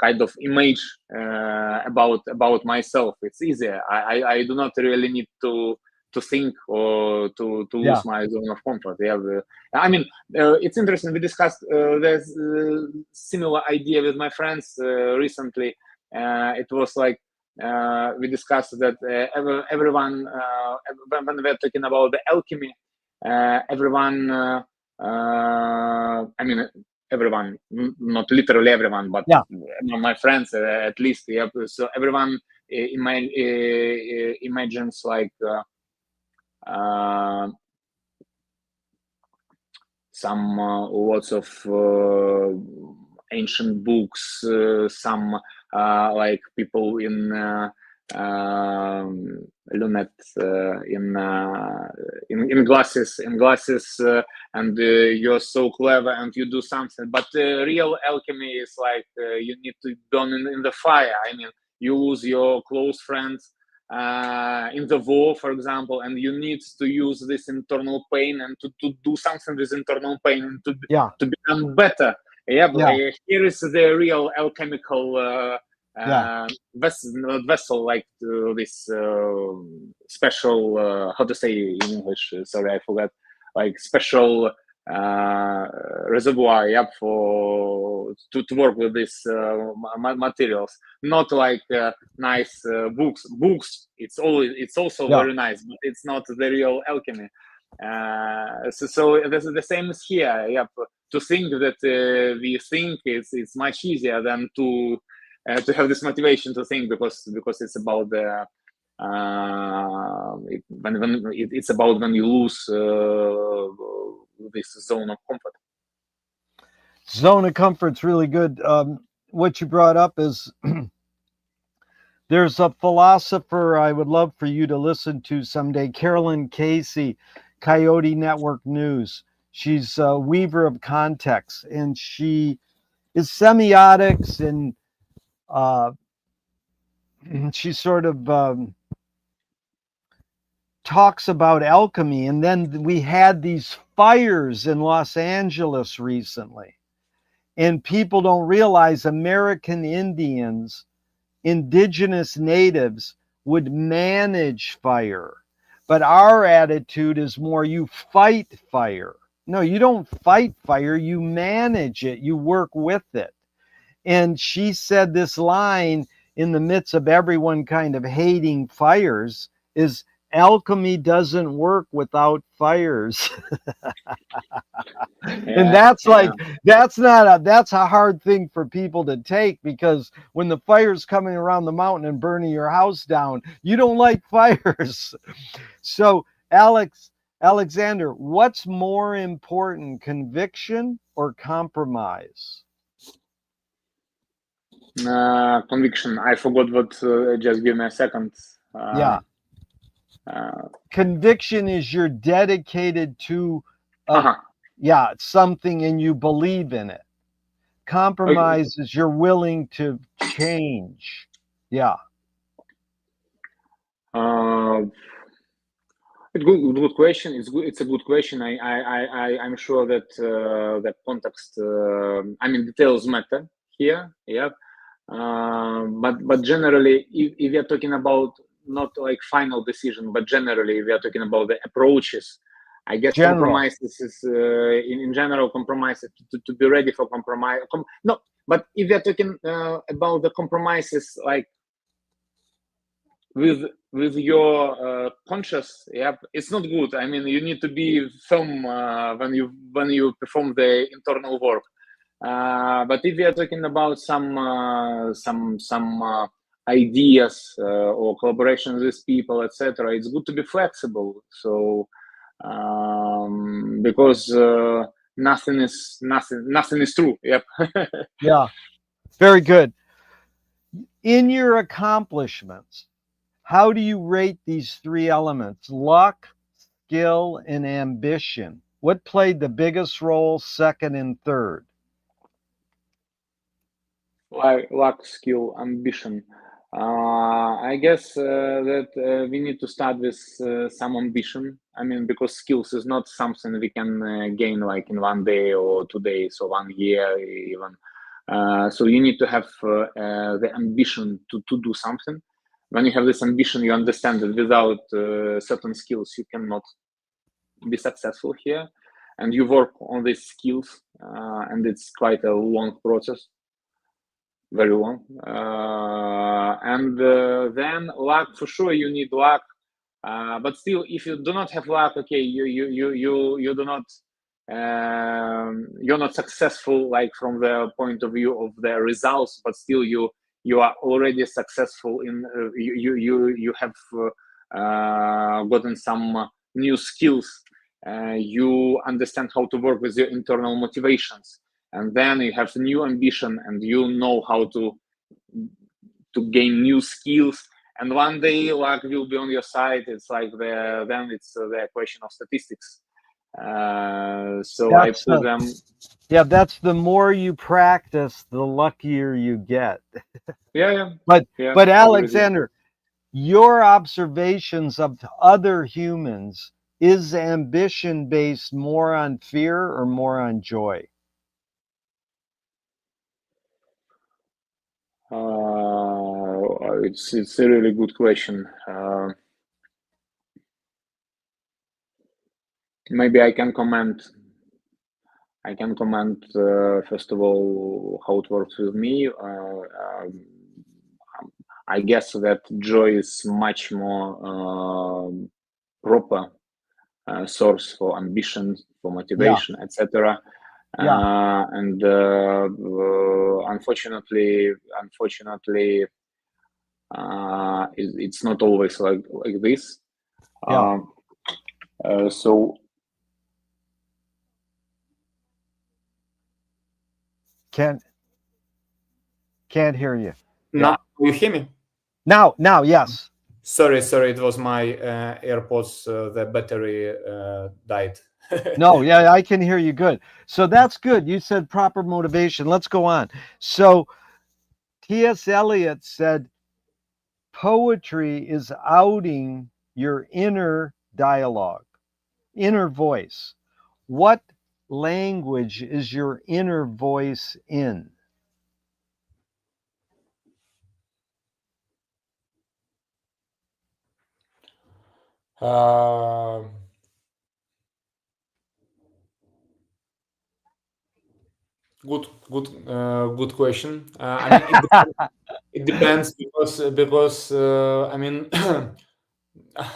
[SPEAKER 2] kind of image about myself. It's easier. I do not really need to think or to
[SPEAKER 1] Yeah.
[SPEAKER 2] lose my zone of comfort. Yeah, I mean, it's interesting. We discussed there's similar idea with my friends recently. It was like we discussed that everyone when we're talking about the alchemy, everyone. I mean, everyone, not literally everyone, but
[SPEAKER 1] Yeah.
[SPEAKER 2] my friends at least. Yeah. So everyone imagines like. Some lots of ancient books, some like people in lunet in glasses and you're so clever and you do something, but real alchemy is like you need to burn in the fire. I mean, you lose your close friends in the war, for example, and you need to use this internal pain and to do something with internal pain and to become better. Yeah, here is the real alchemical vessel, like this special, how to say in English? Sorry, I forgot. Like special reservoir, yep, for to work with these materials. Not like nice books. Books, it's also very nice, but it's not the real alchemy. So this is the same as here. Yep. To think that we think it's much easier than to have this motivation to think, because it's about the it's about when you lose this zone of comfort.
[SPEAKER 1] Zone of comfort's really good. What you brought up is there's a philosopher I would love for you to listen to someday, Carolyn Casey, Coyote Network News. She's a weaver of context, and she is semiotics, and she sort of talks about alchemy. And then we had these fires in Los Angeles recently, and people don't realize American Indians, indigenous natives, would manage fire. But our attitude is more, you fight fire. No, you don't fight fire, you manage it, you work with it. And she said this line in the midst of everyone kind of hating fires is, alchemy doesn't work without fires. And that's that's a hard thing for people to take, because when the fire's coming around the mountain and burning your house down, you don't like fires. So Alexander, what's more important, conviction or compromise?
[SPEAKER 2] Conviction. I forgot what. Just give me a second.
[SPEAKER 1] Conviction is you're dedicated to something and you believe in it. Compromise is you're willing to change. Yeah.
[SPEAKER 2] Good question. It's a good question. I'm sure that that context. I mean, details matter here. Yeah. But generally, if we are talking about not like final decision, but generally we are talking about the approaches. I guess compromise is in general, compromise to be ready for compromise. No, but if we are talking about the compromises like with your conscious, it's not good. I mean, you need to be firm when you perform the internal work. But if we are talking about some ideas or collaborations with people, etc., it's good to be flexible. So because nothing is true. Yep.
[SPEAKER 1] Yeah. Very good. In your accomplishments, how do you rate these three elements? Luck, skill, and ambition. What played the biggest role, second and third?
[SPEAKER 2] Luck, skill, ambition. I guess that we need to start with some ambition. I mean, because skills is not something we can gain like in 1 day or 2 days or 1 year even. So you need to have the ambition to do something. When you have this ambition, you understand that without certain skills, you cannot be successful here. And you work on these skills, and it's quite a long process. Very long. And then luck, for sure, you need luck. But still, if you do not have luck, okay, you do not, you're not successful like from the point of view of the results, but still you are already successful in you have gotten some new skills. You understand how to work with your internal motivations, and then you have new ambition, and you know how to gain new skills. And one day luck will be on your side. It's like then it's the question of statistics. So I put them.
[SPEAKER 1] Yeah, that's the more you practice, the luckier you get.
[SPEAKER 2] Yeah.
[SPEAKER 1] But Alexander, your observations of other humans, is ambition based more on fear or more on joy?
[SPEAKER 2] It's a really good question. Maybe I can comment I can comment first of all how it works with me. I guess that joy is much more proper source for ambition, for motivation, etc. And unfortunately, it's not always like this. So
[SPEAKER 1] Can't hear you.
[SPEAKER 3] Now you hear me?
[SPEAKER 1] Now, yes.
[SPEAKER 3] Sorry, it was my AirPods. The battery died.
[SPEAKER 1] No, yeah, I can hear you good. So that's good. You said proper motivation. Let's go on. So T.S. Eliot said, poetry is outing your inner dialogue, inner voice. What language is your inner voice in?
[SPEAKER 3] Good question. I mean, it depends because I mean,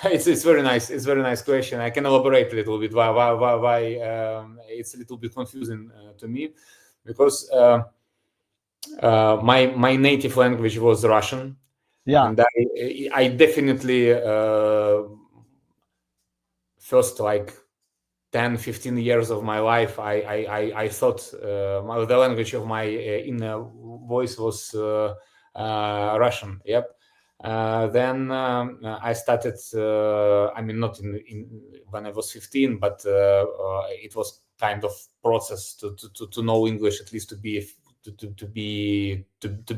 [SPEAKER 3] it's very nice. It's very nice question. I can elaborate a little bit why it's a little bit confusing to me, because my native language was Russian.
[SPEAKER 1] Yeah.
[SPEAKER 3] And I definitely first like 10-15 years of my life, I thought the language of my inner voice was Russian. Yep. Then I started. I mean, not in when I was 15, but it was kind of process to know English, at least to be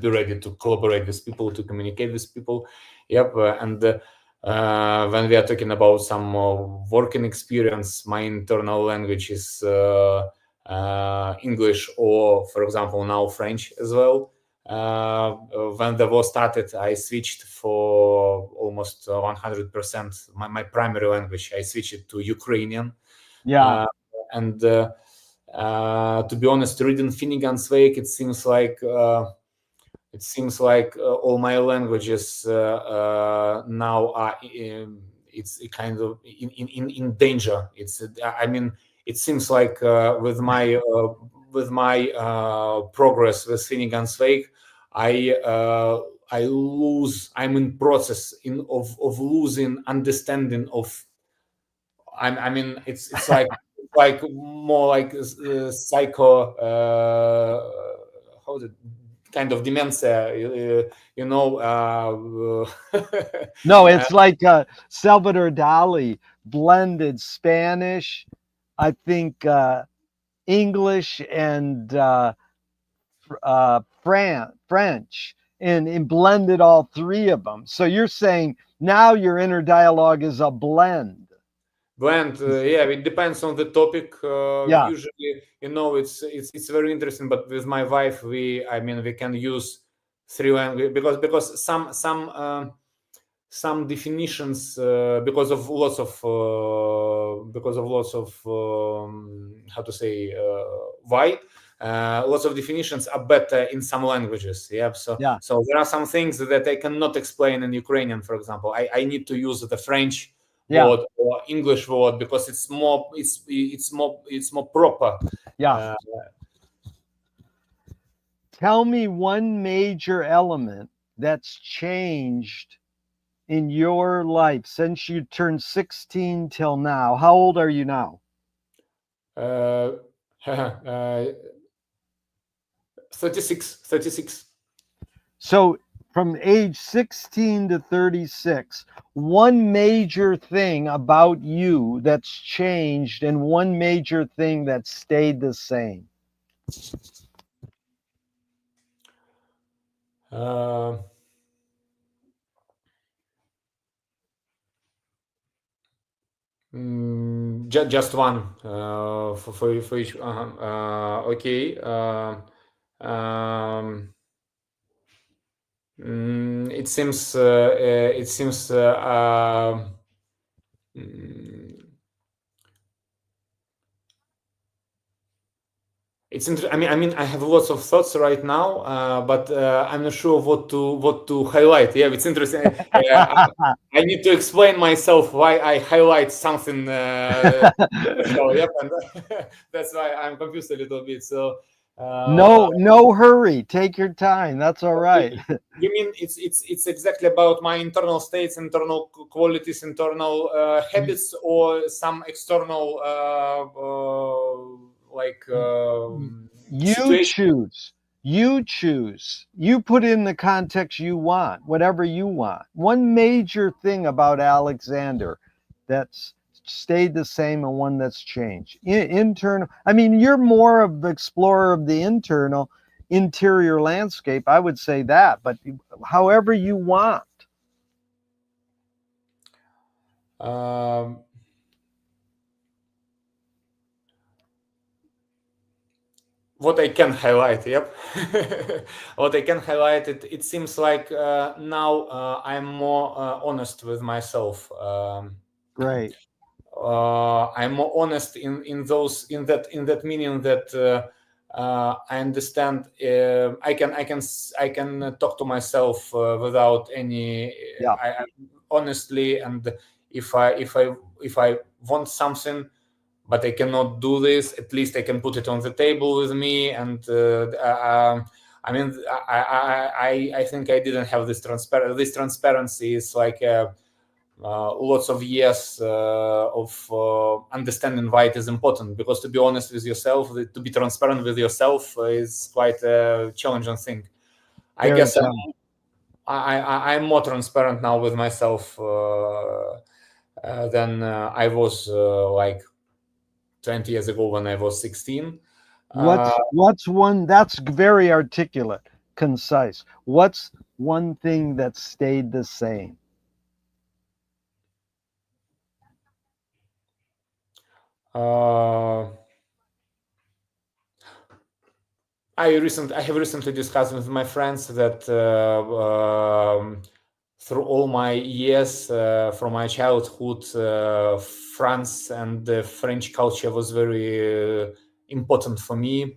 [SPEAKER 3] ready to collaborate with people, to communicate with people. Yep. And when we are talking about some working experience, my internal language is English, or for example now French as well. When the war started, I switched for almost 100%. My primary language, I switched it to Ukrainian.
[SPEAKER 1] Yeah.
[SPEAKER 3] And to be honest, reading Finnegan's Wake, it seems like all my languages now are it's a kind of in danger. It's I mean, it seems like with my progress with Finnegan's Wake, I lose. I'm in process of losing understanding of. I mean, it's like more like psycho. How is it? Kind of dementia, you know.
[SPEAKER 1] No, it's like Salvador Dali blended Spanish, I think English and French, and blended all three of them. So you're saying now your inner dialogue is a blend.
[SPEAKER 3] Yeah, it depends on the topic.
[SPEAKER 1] Yeah.
[SPEAKER 3] Usually, you know, it's very interesting. But with my wife, we can use three languages because some definitions because of lots of how to say why lots of definitions are better in some languages. Yeah. So there are some things that I cannot explain in Ukrainian, for example. I need to use the French word or English word because it's more proper.
[SPEAKER 1] Yeah. Tell me one major element that's changed in your life since you turned 16 till now. How old are you now?
[SPEAKER 3] 36.
[SPEAKER 1] So from age 16 to 36, one major thing about you that's changed and one major thing that stayed the same.
[SPEAKER 3] Just one for each. Okay. It seems. it's I mean, I have lots of thoughts right now, but I'm not sure what to highlight. Yeah, it's interesting. I need to explain myself why I highlight something special. Yep, and that's why I'm confused a little bit. So.
[SPEAKER 1] No hurry. Take your time. That's all right.
[SPEAKER 3] You mean it's exactly about my internal states, internal qualities, internal habits, or some external
[SPEAKER 1] You
[SPEAKER 3] situation?
[SPEAKER 1] choose. You choose. You put in the context you want, whatever you want. One major thing about Alexander that's stayed the same and one that's changed. Internal. I mean, you're more of the explorer of the interior landscape. I would say that, but however you want.
[SPEAKER 3] What I can highlight, yep. What I can highlight, it seems like now I'm more honest with myself.
[SPEAKER 1] Great.
[SPEAKER 3] I'm more honest in that meaning that I understand. I can talk to myself without any.
[SPEAKER 1] Yeah.
[SPEAKER 3] Honestly, and if I want something, but I cannot do this, at least I can put it on the table with me. And I mean, I think I didn't have this This transparency is like lots of years of understanding why it is important. Because to be honest with yourself, to be transparent with yourself is quite a challenging thing. I
[SPEAKER 1] Very
[SPEAKER 3] guess
[SPEAKER 1] challenging.
[SPEAKER 3] I'm more transparent now with myself than I was like 20 years ago when I was 16.
[SPEAKER 1] What's one that's very articulate, concise. What's one thing that stayed the same?
[SPEAKER 3] I have recently discussed with my friends that through all my years from my childhood, France and the French culture was very important for me,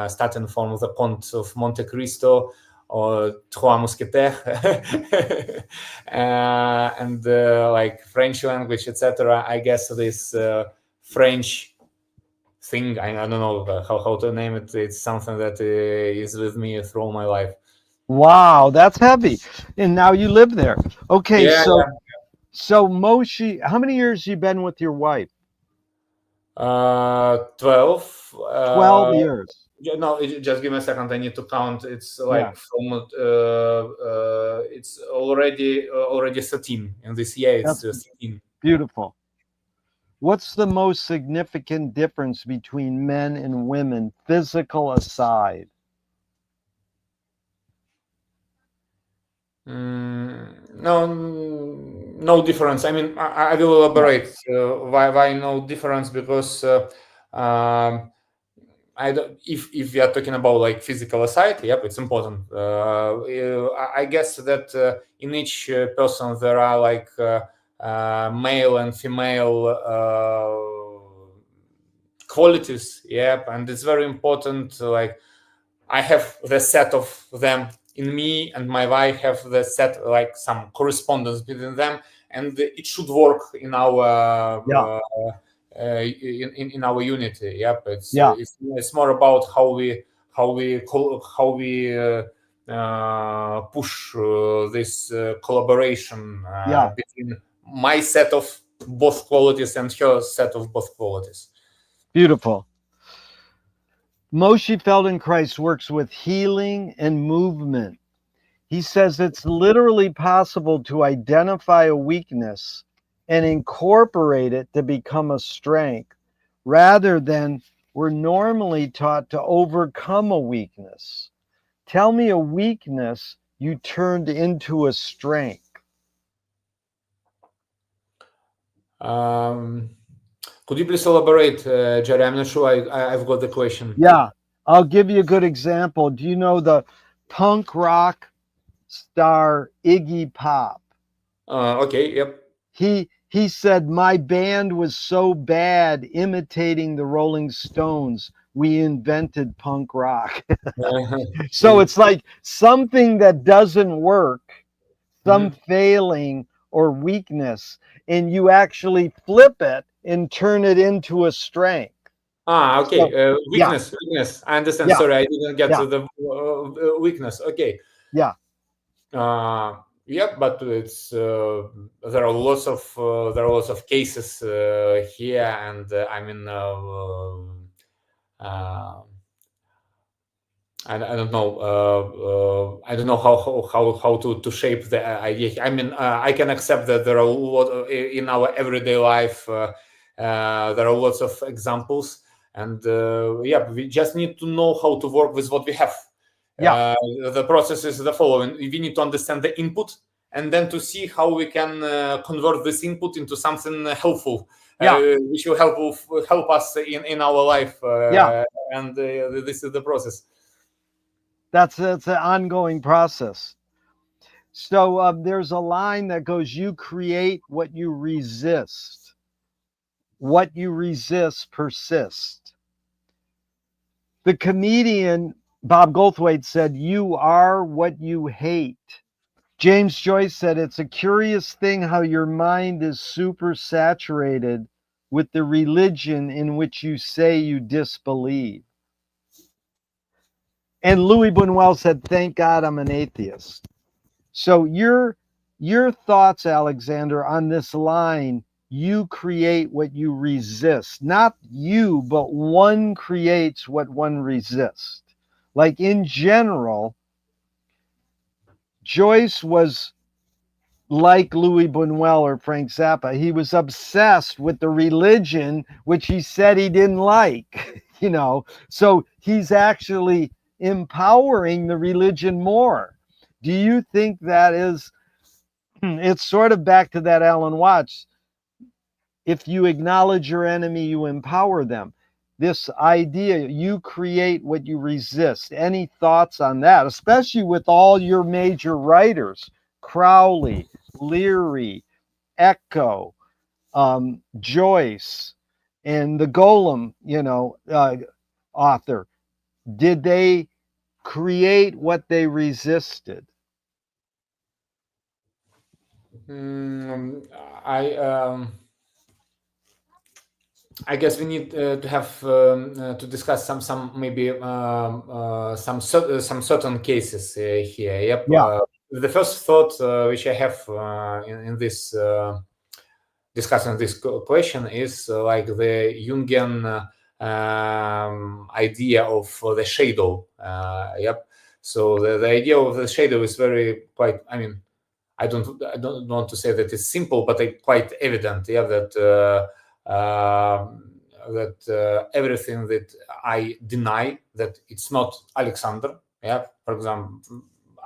[SPEAKER 3] starting from the Count of Monte Cristo or Trois Mousquetaires, and like French language, etc. I guess this French thing, I don't know how to name it. It's something that is with me through my life.
[SPEAKER 1] Wow, that's heavy. And now you live there. Okay,
[SPEAKER 3] Yeah,
[SPEAKER 1] so Moshe, how many years you been with your wife?
[SPEAKER 3] 12.
[SPEAKER 1] 12 years.
[SPEAKER 3] No, just give me a second. I need to count. It's like
[SPEAKER 1] Yeah.
[SPEAKER 3] from it's already 13 in this year. It's
[SPEAKER 1] That's
[SPEAKER 3] 13.
[SPEAKER 1] beautiful. What's the most significant difference between men and women, physical aside?
[SPEAKER 3] No difference. I mean, I will elaborate why no difference, because I don't, if we are talking about like physical aside, yep, it's important. I guess that in each person there are like male and female qualities, yep, and it's very important. Like I have the set of them in me, and my wife have the set, like some correspondence between them, and it should work in our in our unity. Yep, it's more about how we push this collaboration between my set of both qualities and her set of both qualities.
[SPEAKER 1] Beautiful. Moshe Feldenkrais works with healing and movement. He says it's literally possible to identify a weakness and incorporate it to become a strength, rather than we're normally taught to overcome a weakness. Tell me a weakness you turned into a strength.
[SPEAKER 3] Could you please elaborate, Jerry? I'm not sure I've got the question.
[SPEAKER 1] Yeah, I'll give you a good example. Do you know the punk rock star Iggy Pop?
[SPEAKER 3] Okay, yep.
[SPEAKER 1] He said, my band was so bad imitating the Rolling Stones, we invented punk rock. So it's like something that doesn't work, some failing or weakness, and you actually flip it and turn it into a strength.
[SPEAKER 3] Okay.
[SPEAKER 1] So,
[SPEAKER 3] Weakness. I understand.
[SPEAKER 1] yeah,
[SPEAKER 3] Sorry, I didn't get
[SPEAKER 1] yeah,
[SPEAKER 3] to the weakness. Okay.
[SPEAKER 1] yeah,
[SPEAKER 3] Yeah, but it's there are lots of cases here, and I mean, I don't know. I don't know how to shape the idea. I mean, I can accept that there are a lot in our everyday life. There are lots of examples, and yeah, we just need to know how to work with what we have.
[SPEAKER 1] yeah,
[SPEAKER 3] The process is the following: we need to understand the input, and then to see how we can convert this input into something helpful,
[SPEAKER 1] yeah,
[SPEAKER 3] which will help us in our life.
[SPEAKER 1] yeah.
[SPEAKER 3] And this is the process.
[SPEAKER 1] That's an ongoing process. So there's a line that goes, "You create what you resist. What you resist persists." The comedian Bob Goldthwait said, "You are what you hate." James Joyce said, "It's a curious thing how your mind is super saturated with the religion in which you say you disbelieve." And Louis Buñuel said, "Thank God I'm an atheist." So your thoughts, Alexander, on this line, you create what you resist. Not you, but one creates what one resists. Like in general, Joyce was like Louis Buñuel or Frank Zappa. He was obsessed with the religion which he said he didn't like, you know. So he's actually empowering the religion more. Do you think that is, it's sort of back to that Alan Watts, if you acknowledge your enemy, you empower them. This idea, you create what you resist. Any thoughts on that, especially with all your major writers, Crowley, Leary, Echo, Joyce, and the Golem, author? Did they create what they resisted?
[SPEAKER 3] I I guess we need to have to discuss some maybe some certain cases here. Yep.
[SPEAKER 1] Yeah,
[SPEAKER 3] The first thought which I have in this discussing this question is like the Jungian idea of the shadow. Yep. So the idea of the shadow is quite. I mean, I don't want to say that it's simple, but quite evident. Yeah, that everything that I deny that it's not Alexander. Yeah, for example,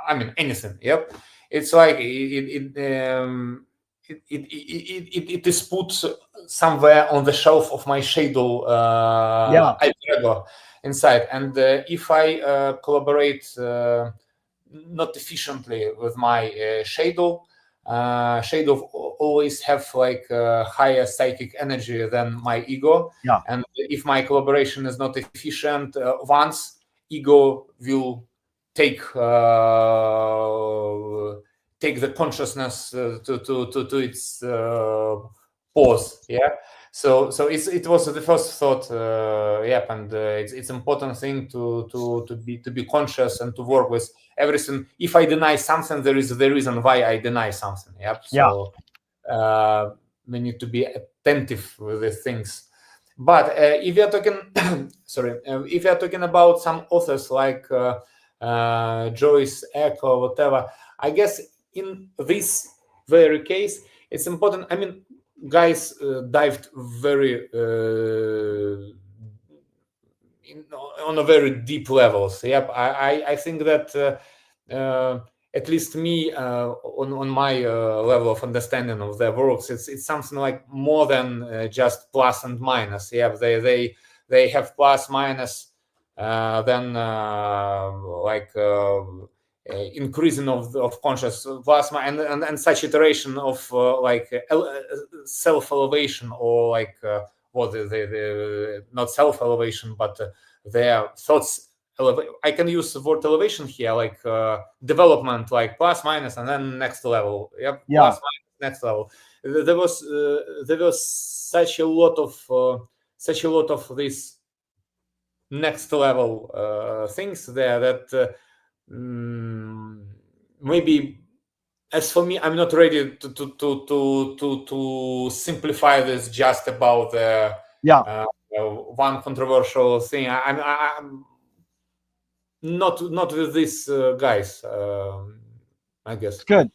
[SPEAKER 3] I mean anything. Yep, it's like it is put somewhere on the shelf of my shadow
[SPEAKER 1] yeah,
[SPEAKER 3] alter ego inside, and if I collaborate not efficiently with my shadow. Shadow always have like higher psychic energy than my ego,
[SPEAKER 1] yeah,
[SPEAKER 3] and if my collaboration is not efficient, once ego will take the consciousness to its pause. Yeah. So it was the first thought. Yep, and it's important thing to be conscious and to work with everything. If I deny something, there is the reason why I deny something. Yep.
[SPEAKER 1] yeah,
[SPEAKER 3] So we need to be attentive with these things. But if you are talking, sorry, if you are talking about some authors like Joyce, Echo, whatever, I guess in this very case, it's important. I mean, guys dived very on a very deep levels. Yep, I think that at least me on my level of understanding of their works, it's something like more than just plus and minus. Yeah, they have plus minus, then like. Increasing of conscious plasma and such iteration of like self elevation or like what the not self elevation but their thoughts. I can use the word elevation here, like development, like plus, minus, and then next level. Yep,
[SPEAKER 1] Yeah.
[SPEAKER 3] plus, minus, next level. There was such a lot of these next level things there that maybe, as for me, I'm not ready to simplify this just about the one controversial thing. I'm not with these guys. I guess.
[SPEAKER 1] Good,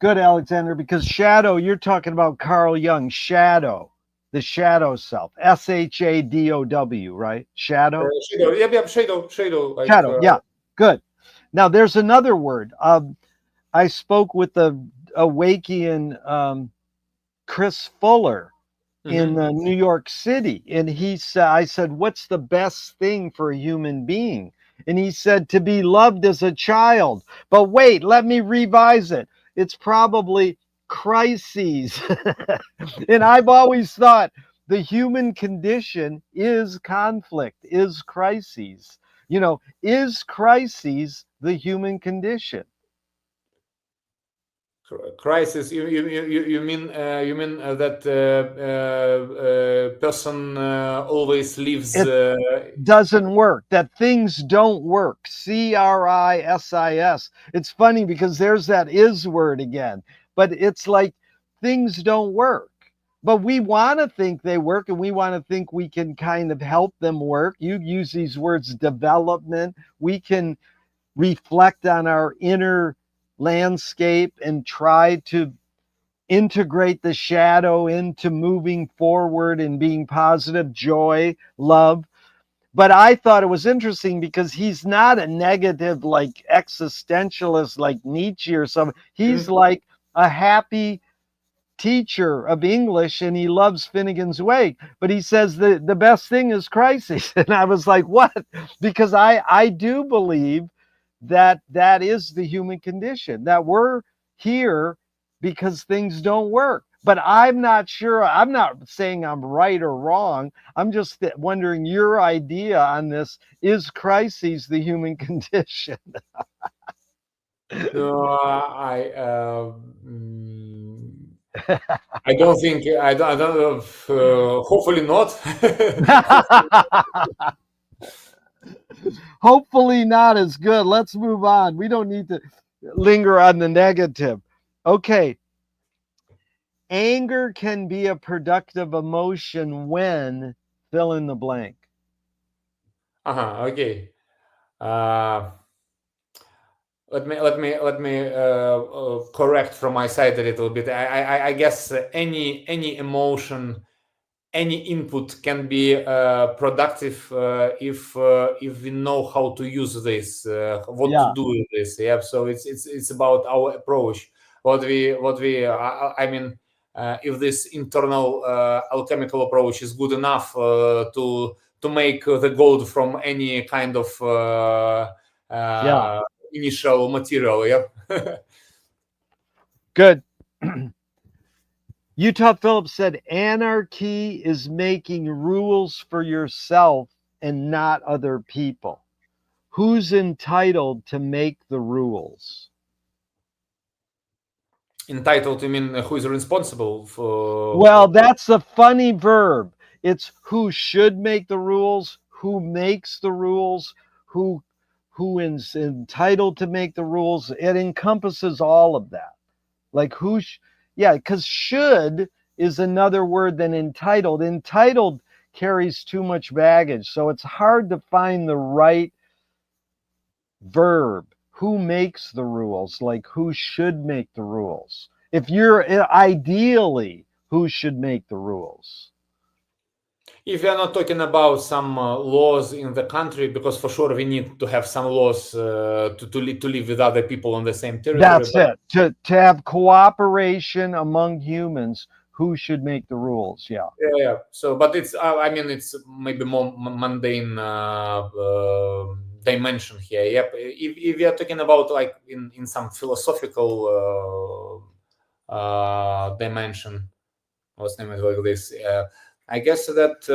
[SPEAKER 1] Alexander. Because shadow, you're talking about Carl Jung. Shadow, the shadow self. SHADOW, right? Shadow.
[SPEAKER 3] Shadow. Yep. Shadow. Like,
[SPEAKER 1] shadow. Yeah. Good. Now there's another word. I spoke with the Awakean Chris Fuller in New York City, and I said, "What's the best thing for a human being?" And he said, "To be loved as a child." But wait, let me revise it. It's probably crises. And I've always thought the human condition is conflict, is crises. Is crises the human condition?
[SPEAKER 3] Crisis. You mean that person always lives.
[SPEAKER 1] It doesn't work. That things don't work. CRISIS. It's funny because there's that is word again, but it's like things don't work. But we want to think they work, and we want to think we can kind of help them work. You use these words, development. We can reflect on our inner landscape and try to integrate the shadow into moving forward and being positive, joy, love. But I thought it was interesting because he's not a negative, like existentialist like Nietzsche or something. He's like a happy teacher of English, and he loves Finnegan's Wake, but he says the best thing is crisis. And I was like, what? Because I do believe that is the human condition, that we're here because things don't work. But I'm not sure. I'm not saying I'm right or wrong. I'm just wondering your idea on this. Is crises the human condition?
[SPEAKER 3] No, I don't think. I don't. Hopefully not.
[SPEAKER 1] Hopefully not as good. Let's move on. We don't need to linger on the negative. Okay. Anger can be a productive emotion when fill in the blank.
[SPEAKER 3] Okay. Let me correct from my side a little bit. I guess any emotion, any input can be productive if we know how to use this, to do with this. Yeah. So it's about our approach. I mean, if this internal alchemical approach is good enough to make the gold from any kind of initial material. Yeah.
[SPEAKER 1] Good. Utah Phillips said, anarchy is making rules for yourself and not other people. Who's entitled to make the rules?
[SPEAKER 3] Entitled, you mean who is responsible for?
[SPEAKER 1] Well, that's a funny verb. It's who should make the rules, who makes the rules, who is entitled to make the rules. It encompasses all of that. Like because should is another word than entitled. Entitled carries too much baggage, so it's hard to find the right verb. Who makes the rules? Like who should make the rules? If you're ideally, who should make the rules?
[SPEAKER 3] If we are not talking about some laws in the country, because for sure we need to have some laws to live with other people on the same territory.
[SPEAKER 1] That's it. To have cooperation among humans, who should make the rules? Yeah.
[SPEAKER 3] Yeah. So, but it's it's maybe more mundane dimension here. Yep. If we are talking about like in some philosophical dimension, what's name it like this? I guess that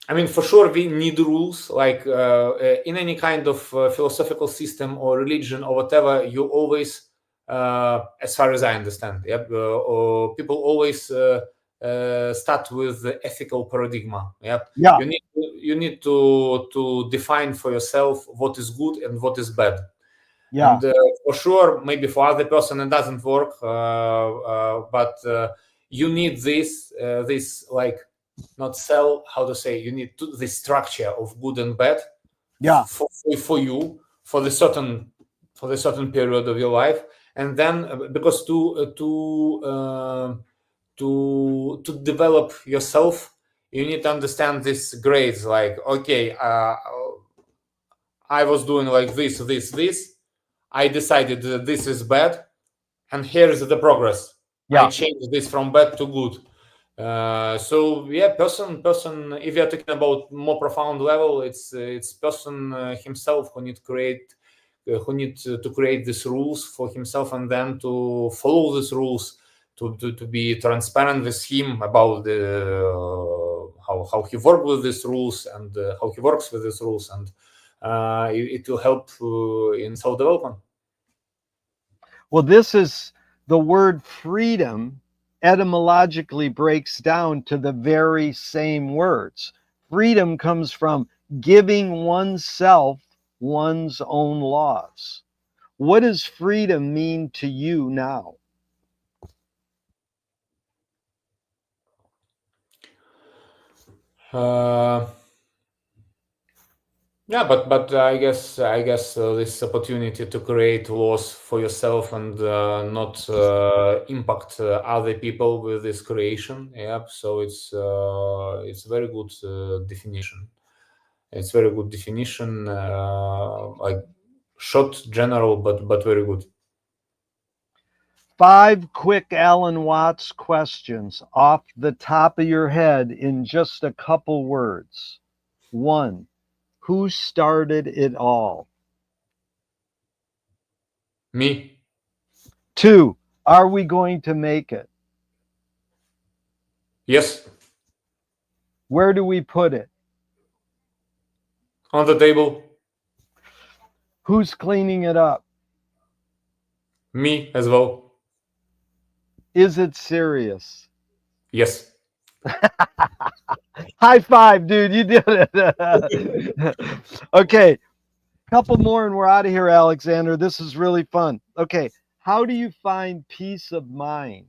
[SPEAKER 3] I mean, for sure, we need rules. Like in any kind of philosophical system or religion or whatever, you always, as far as I understand, or people always start with the ethical paradigm. Yep.
[SPEAKER 1] Yeah.
[SPEAKER 3] You need to define for yourself what is good and what is bad.
[SPEAKER 1] Yeah.
[SPEAKER 3] And for sure, maybe for other person it doesn't work, but you need this like not cell, how to say, you need the structure of good and bad for you for the certain period of your life, and then because to develop yourself, you need to understand these grades. Like, okay, I was doing like this. I decided that this is bad, and here is the progress. I changed this from bad to good. So yeah, person. If you're talking about more profound level, it's person himself who need to create these rules for himself, and then to follow these rules, to be transparent with him about how he works with these rules and how he works with these rules, and it will help in self development.
[SPEAKER 1] Well, this is the word freedom etymologically breaks down to the very same words. Freedom comes from giving oneself one's own laws. What does freedom mean to you now?
[SPEAKER 3] Yeah, but I guess this opportunity to create laws for yourself and not impact other people with this creation. Yeah, so it's very good definition. It's very good definition, like short, general, but very good.
[SPEAKER 1] 5 quick Alan Watts questions off the top of your head in just a couple words. 1. Who started it all?
[SPEAKER 3] Me.
[SPEAKER 1] 2. Are we going to make it?
[SPEAKER 3] Yes.
[SPEAKER 1] Where do we put it?
[SPEAKER 3] On the table.
[SPEAKER 1] Who's cleaning it up?
[SPEAKER 3] Me as well.
[SPEAKER 1] Is it serious?
[SPEAKER 3] Yes.
[SPEAKER 1] High five, dude. You did it. Okay. Couple more and we're out of here, Alexander. This is really fun. Okay. How do you find peace of mind?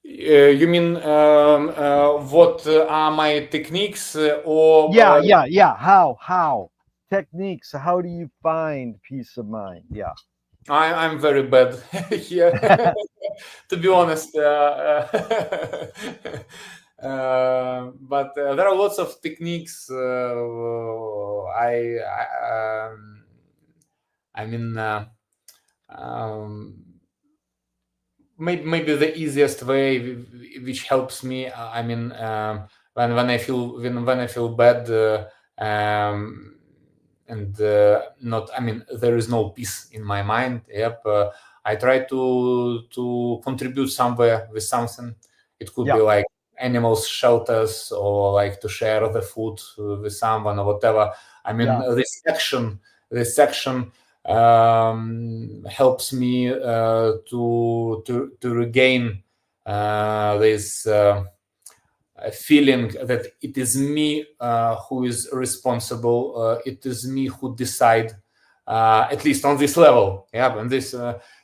[SPEAKER 3] You mean what are my techniques or?
[SPEAKER 1] Yeah. How? Techniques. How do you find peace of mind? Yeah.
[SPEAKER 3] I'm very bad here, to be honest. But there are lots of techniques. I mean, maybe the easiest way, which helps me. I mean, when I feel bad. And not, I mean, there is no peace in my mind. Yep, I try to contribute somewhere with something. It could be like animals shelters, or like to share the food with someone or whatever. I mean, this action helps me to regain this feeling that it is me who is responsible. It is me who decide, at least on this level. Yeah, and this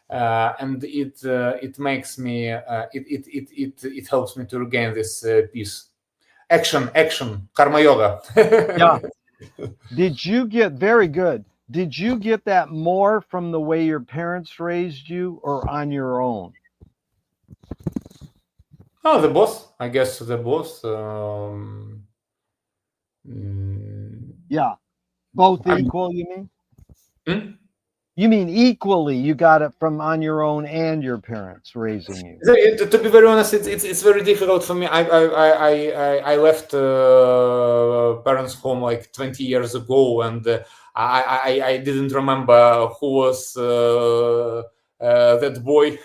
[SPEAKER 3] and it makes me it helps me to regain this peace. Action, karma yoga.
[SPEAKER 1] Yeah. Did you get, very good. Did you get that more from the way your parents raised you or on your own?
[SPEAKER 3] Oh, the both. I guess the both.
[SPEAKER 1] Yeah. Both equal, you mean?
[SPEAKER 3] Hmm?
[SPEAKER 1] You mean equally you got it from on your own and your parents raising you?
[SPEAKER 3] To be very honest, it's very difficult for me. I left parents' home like 20 years ago, and I didn't remember who was that boy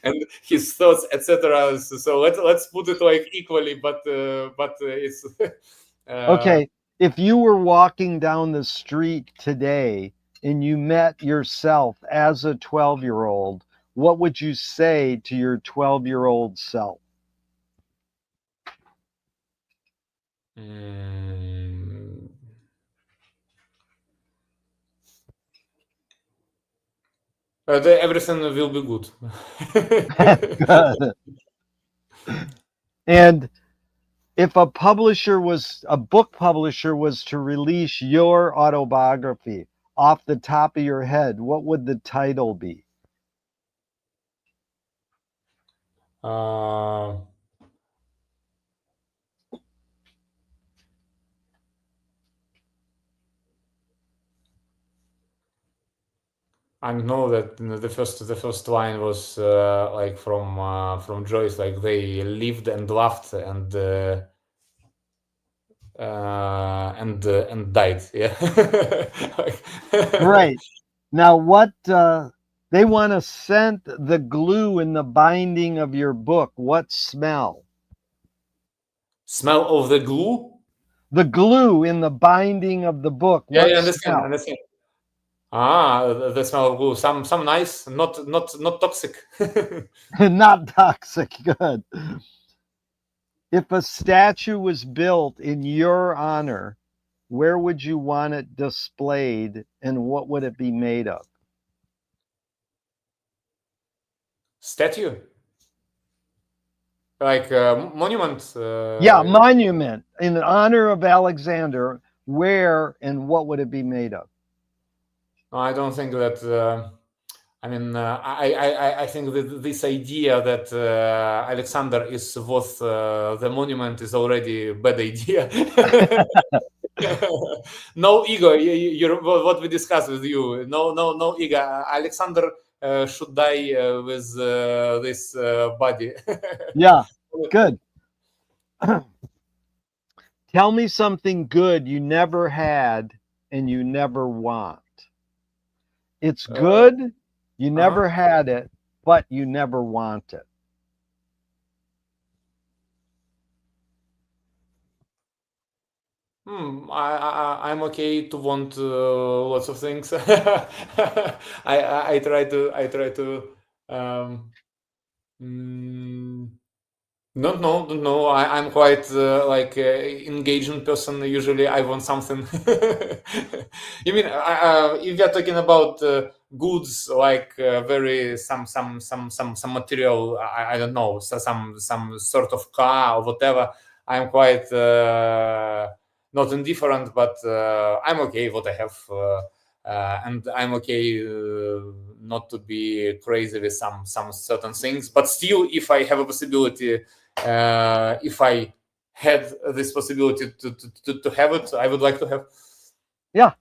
[SPEAKER 3] and his thoughts, etc. So let's put it like equally, but it's
[SPEAKER 1] Okay, if you were walking down the street today and you met yourself as a 12-year-old, what would you say to your 12-year-old self?
[SPEAKER 3] Everything will be good.
[SPEAKER 1] Good. And if a book publisher was to release your autobiography off the top of your head, what would the title be?
[SPEAKER 3] I know that the first line was like from Joyce, like they lived and laughed and died. Yeah.
[SPEAKER 1] Right. Now, what they want to scent the glue in the binding of your book. What smell?
[SPEAKER 3] Smell of the glue?
[SPEAKER 1] The glue in the binding of the book.
[SPEAKER 3] Yeah,
[SPEAKER 1] What
[SPEAKER 3] yeah,
[SPEAKER 1] smell?
[SPEAKER 3] understand. The smell of glue. Some nice, not toxic.
[SPEAKER 1] Not toxic. Good. If a statue was built in your honor, where would you want it displayed and what would it be made of?
[SPEAKER 3] Statue? Like monument?
[SPEAKER 1] Yeah, monument in honor of Alexander. Where and what would it be made of?
[SPEAKER 3] I don't think that. I think that this idea that Alexander is worth the monument is already a bad idea. No ego. What we discussed with you. No ego. Alexander should die with this body.
[SPEAKER 1] Yeah, good. Tell me something good you never had and you never want. It's good, you never had it, but you never want it.
[SPEAKER 3] I'm okay to want lots of things. I try to. Don't know. I'm quite like engaging person. Usually, I want something. You mean if you're talking about goods like very some material? I don't know, so some sort of car or whatever. I'm quite not indifferent, but I'm okay what I have. And I'm okay not to be crazy with some certain things, but still, if I have a possibility, if I had this possibility to have it, I would like to have.
[SPEAKER 1] Yeah.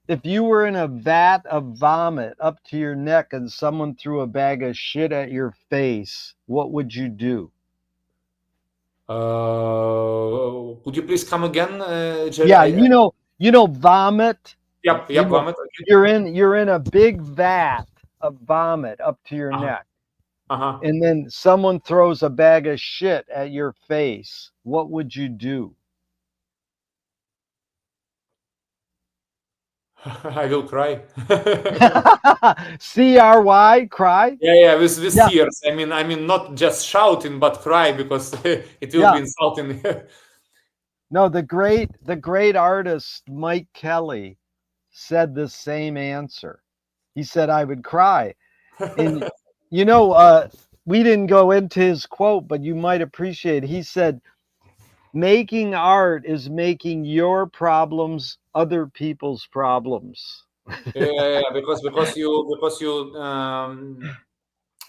[SPEAKER 1] If you were in a vat of vomit up to your neck and someone threw a bag of shit at your face, what would you do?
[SPEAKER 3] Could you please come again, Jerry?
[SPEAKER 1] Yeah, you know vomit.
[SPEAKER 3] Yep, vomit.
[SPEAKER 1] Okay. You're in a big vat of vomit up to your neck. And then someone throws a bag of shit at your face. What would you do?
[SPEAKER 3] I will cry.
[SPEAKER 1] CRY, cry?
[SPEAKER 3] Yeah, with tears. I mean, not just shouting, but cry because it will be insulting.
[SPEAKER 1] No, the great artist Mike Kelly said the same answer. He said, I would cry. And we didn't go into his quote, but you might appreciate it. He said, making art is making your problems other people's problems.
[SPEAKER 3] Yeah, because you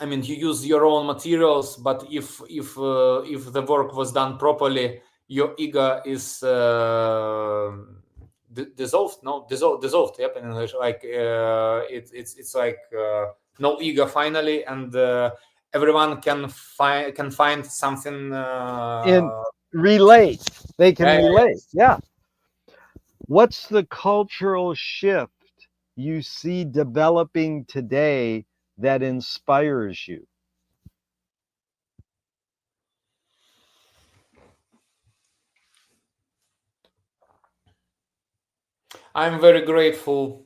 [SPEAKER 3] you use your own materials, but if the work was done properly, your ego is dissolved. Dissolved. Yep, in English, like it's like no ego finally, and everyone can find something
[SPEAKER 1] and relate. They can relate. Yeah. What's the cultural shift you see developing today that inspires you?
[SPEAKER 3] I'm very grateful,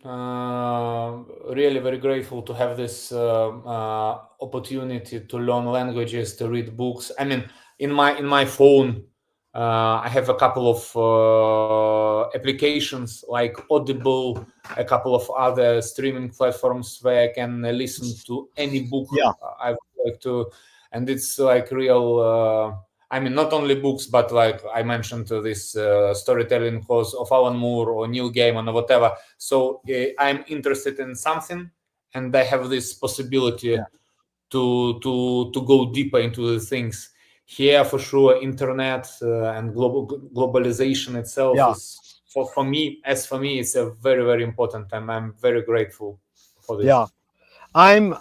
[SPEAKER 3] really very grateful to have this opportunity to learn languages, to read books. I mean, in my phone, I have a couple of applications like Audible, a couple of other streaming platforms where I can listen to any book
[SPEAKER 1] Yeah.
[SPEAKER 3] I would like to, and it's like real. I mean, not only books, but like I mentioned, this storytelling course of Alan Moore or Neil Gaiman or whatever. So I'm interested in something, and I have this possibility
[SPEAKER 1] Yeah.
[SPEAKER 3] to go deeper into the things. Here, for sure, internet and globalization itself
[SPEAKER 1] Yeah.
[SPEAKER 3] is for me. As for me, it's a very very important, and I'm very grateful for this.
[SPEAKER 1] Yeah. I'm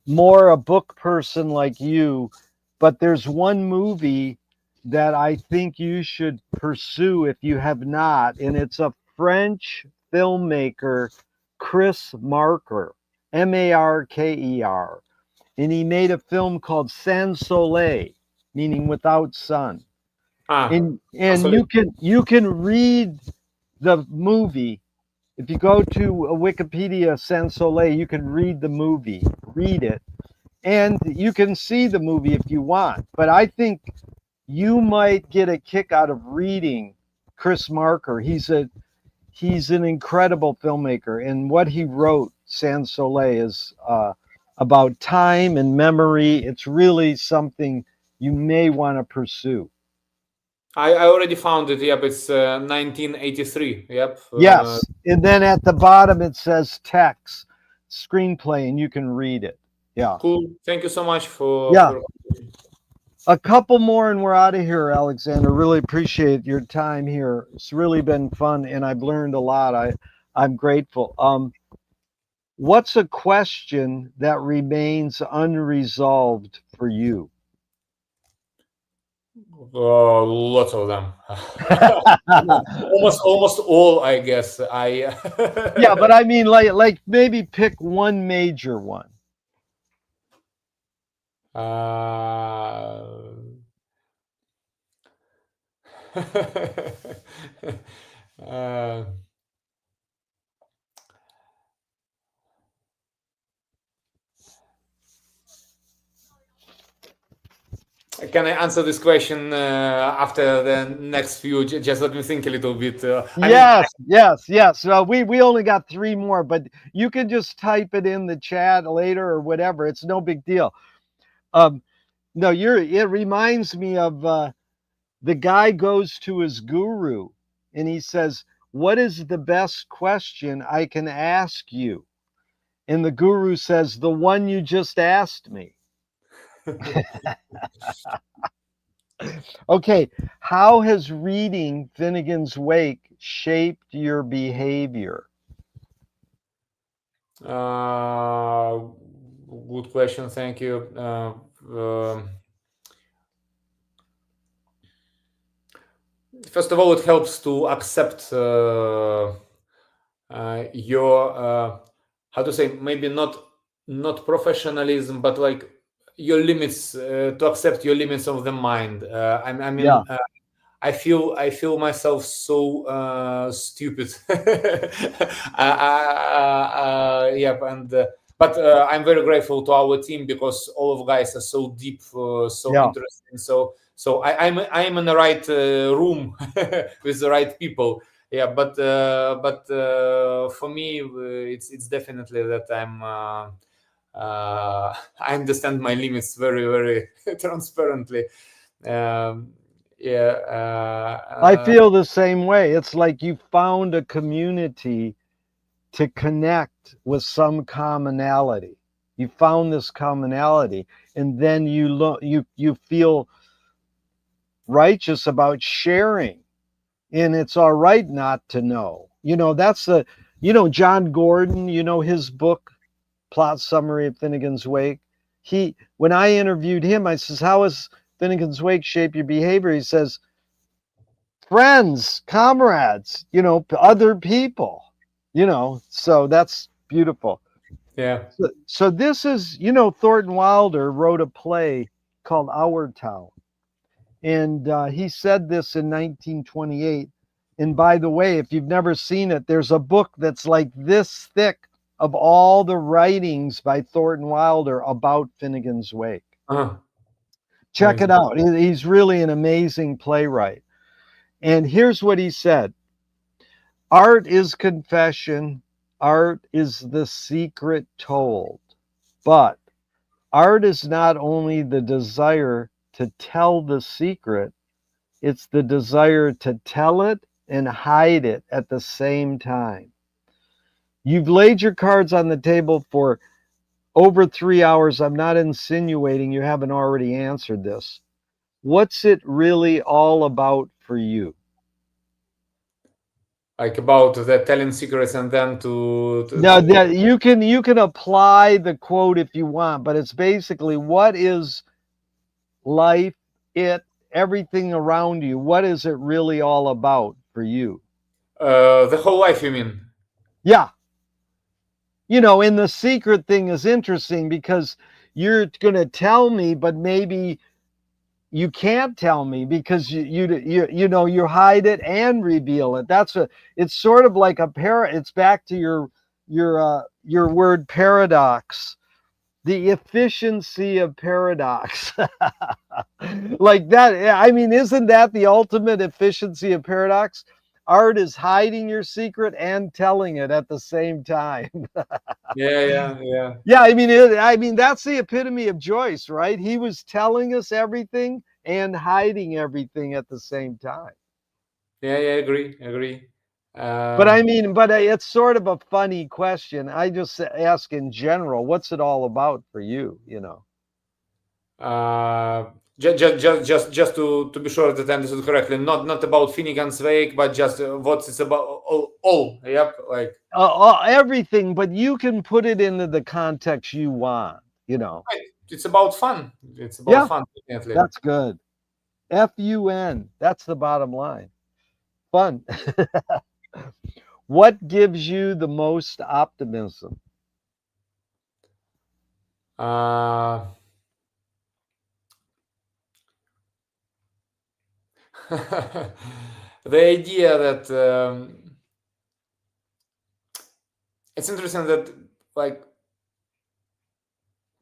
[SPEAKER 1] more a book person like you, but there's one movie that I think you should pursue if you have not, and it's a French filmmaker, Chris Marker, Marker, and he made a film called Sans Soleil, meaning without sun. And you can read the movie. If you go to Wikipedia Sans Soleil, you can read the movie, read it, and you can see the movie if you want. But I think you might get a kick out of reading Chris Marker. He's an incredible filmmaker, and what he wrote, Sans Soleil, is about time and memory. It's really something you may want to pursue.
[SPEAKER 3] I already found it. Yep, it's 1983. Yep.
[SPEAKER 1] Yes, and then at the bottom it says text, screenplay, and you can read it. Yeah.
[SPEAKER 3] Cool. Thank you so much for.
[SPEAKER 1] Yeah. A couple more and we're out of here, Alexander. Really appreciate your time here. It's really been fun, and I've learned a lot. I'm grateful. What's a question that remains unresolved for you?
[SPEAKER 3] Lots of them. almost all, I guess.
[SPEAKER 1] Yeah, but I mean, like maybe pick one major one.
[SPEAKER 3] Can I answer this question after the next few? Just let me think a little bit.
[SPEAKER 1] Yes. We only got 3 more, but you can just type it in the chat later or whatever. It's no big deal. No, it reminds me of the guy goes to his guru and he says, "What is the best question I can ask you?" And the guru says, "The one you just asked me." Okay, how has reading Finnegan's Wake shaped your behavior?
[SPEAKER 3] Good question. Thank you. First of all, it helps to accept your how to say, maybe not professionalism, but like your limits, to accept your limits of the mind. I mean,
[SPEAKER 1] Yeah.
[SPEAKER 3] I feel myself so stupid. Yeah, but I'm very grateful to our team because all of guys are so deep, so interesting. So I'm in the right room with the right people. Yeah, but for me, it's definitely that I understand my limits very very transparently.
[SPEAKER 1] I feel the same way. It's like you found a community to connect with some commonality. You found this commonality, and then you feel righteous about sharing, and it's all right not to know. That's John Gordon. His book, Plot Summary of Finnegan's Wake. When I interviewed him, I says, "How has Finnegan's Wake shaped your behavior?" He says, "Friends, comrades, other people, So that's beautiful.
[SPEAKER 3] Yeah.
[SPEAKER 1] So this is, Thornton Wilder wrote a play called Our Town. And he said this in 1928. And by the way, if you've never seen it, there's a book that's like this thick of all the writings by Thornton Wilder about Finnegan's Wake.
[SPEAKER 3] Uh-huh.
[SPEAKER 1] Check it out. He's really an amazing playwright. And here's what he said. Art is confession. Art is the secret told. But art is not only the desire to tell the secret, it's the desire to tell it and hide it at the same time. You've laid your cards on the table for over 3 hours. I'm not insinuating you haven't already answered this. What's it really all about for you?
[SPEAKER 3] Like about the telling secrets and then to
[SPEAKER 1] Now that you can apply the quote if you want, but it's basically, what is life, everything around you, what is it really all about for you?
[SPEAKER 3] the whole life, you mean?
[SPEAKER 1] Yeah. And the secret thing is interesting because you're going to tell me, but maybe you can't tell me because you hide it and reveal it. It's sort of like it's back to your word paradox. The efficiency of paradox. Like that. I mean, isn't that the ultimate efficiency of paradox? Art is hiding your secret and telling it at the same time.
[SPEAKER 3] Yeah.
[SPEAKER 1] Yeah, I mean that's the epitome of Joyce, right? He was telling us everything and hiding everything at the same time.
[SPEAKER 3] Yeah, agree.
[SPEAKER 1] But it's sort of a funny question. I just ask in general, what's it all about for you?
[SPEAKER 3] Just to be sure that I understood correctly, not about Finnegan's Wake, but just what it's about. All yep, like
[SPEAKER 1] everything. But you can put it into the context you want.
[SPEAKER 3] It's about fun. It's about fun. Definitely.
[SPEAKER 1] That's good. FUN. That's the bottom line. Fun. What gives you the most optimism?
[SPEAKER 3] The idea that it's interesting that like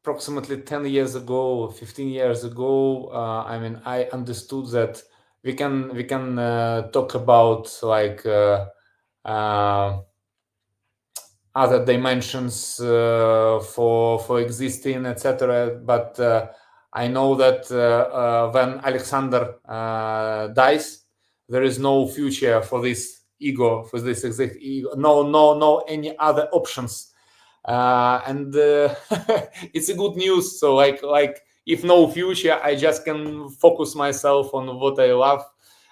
[SPEAKER 3] approximately 10 years ago, 15 years ago, I understood that we can talk about like other dimensions for existing, etc. But I know that when Alexander dies, there is no future for this ego, for this exact ego. No any other options. And it's a good news. So like if no future, I just can focus myself on what I love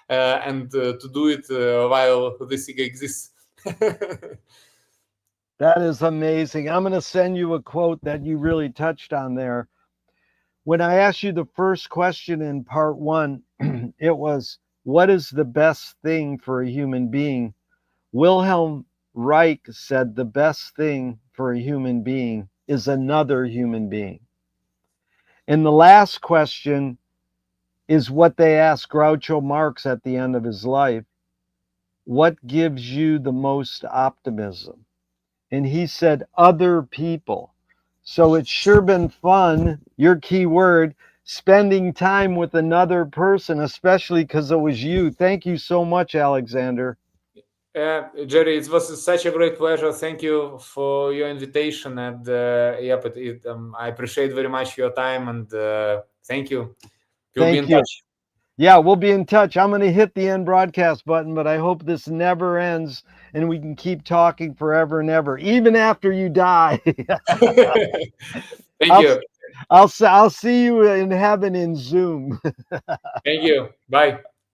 [SPEAKER 3] and to do it while this ego exists.
[SPEAKER 1] That is amazing. I'm going to send you a quote that you really touched on there. When I asked you the first question in part 1, it was, what is the best thing for a human being? Wilhelm Reich said the best thing for a human being is another human being. And the last question is what they asked Groucho Marx at the end of his life. What gives you the most optimism? And he said, other people. So it's sure been fun, your key word, spending time with another person, especially because it was you. Thank you so much, Alexander.
[SPEAKER 3] Jerry, it was such a great pleasure. Thank you for your invitation. And I appreciate very much your time. And thank you. We'll be in touch.
[SPEAKER 1] Yeah, we'll be in touch. I'm going to hit the end broadcast button, but I hope this never ends and we can keep talking forever and ever, even after you die.
[SPEAKER 3] Thank you.
[SPEAKER 1] I'll see you in heaven in Zoom.
[SPEAKER 3] Thank you. Bye.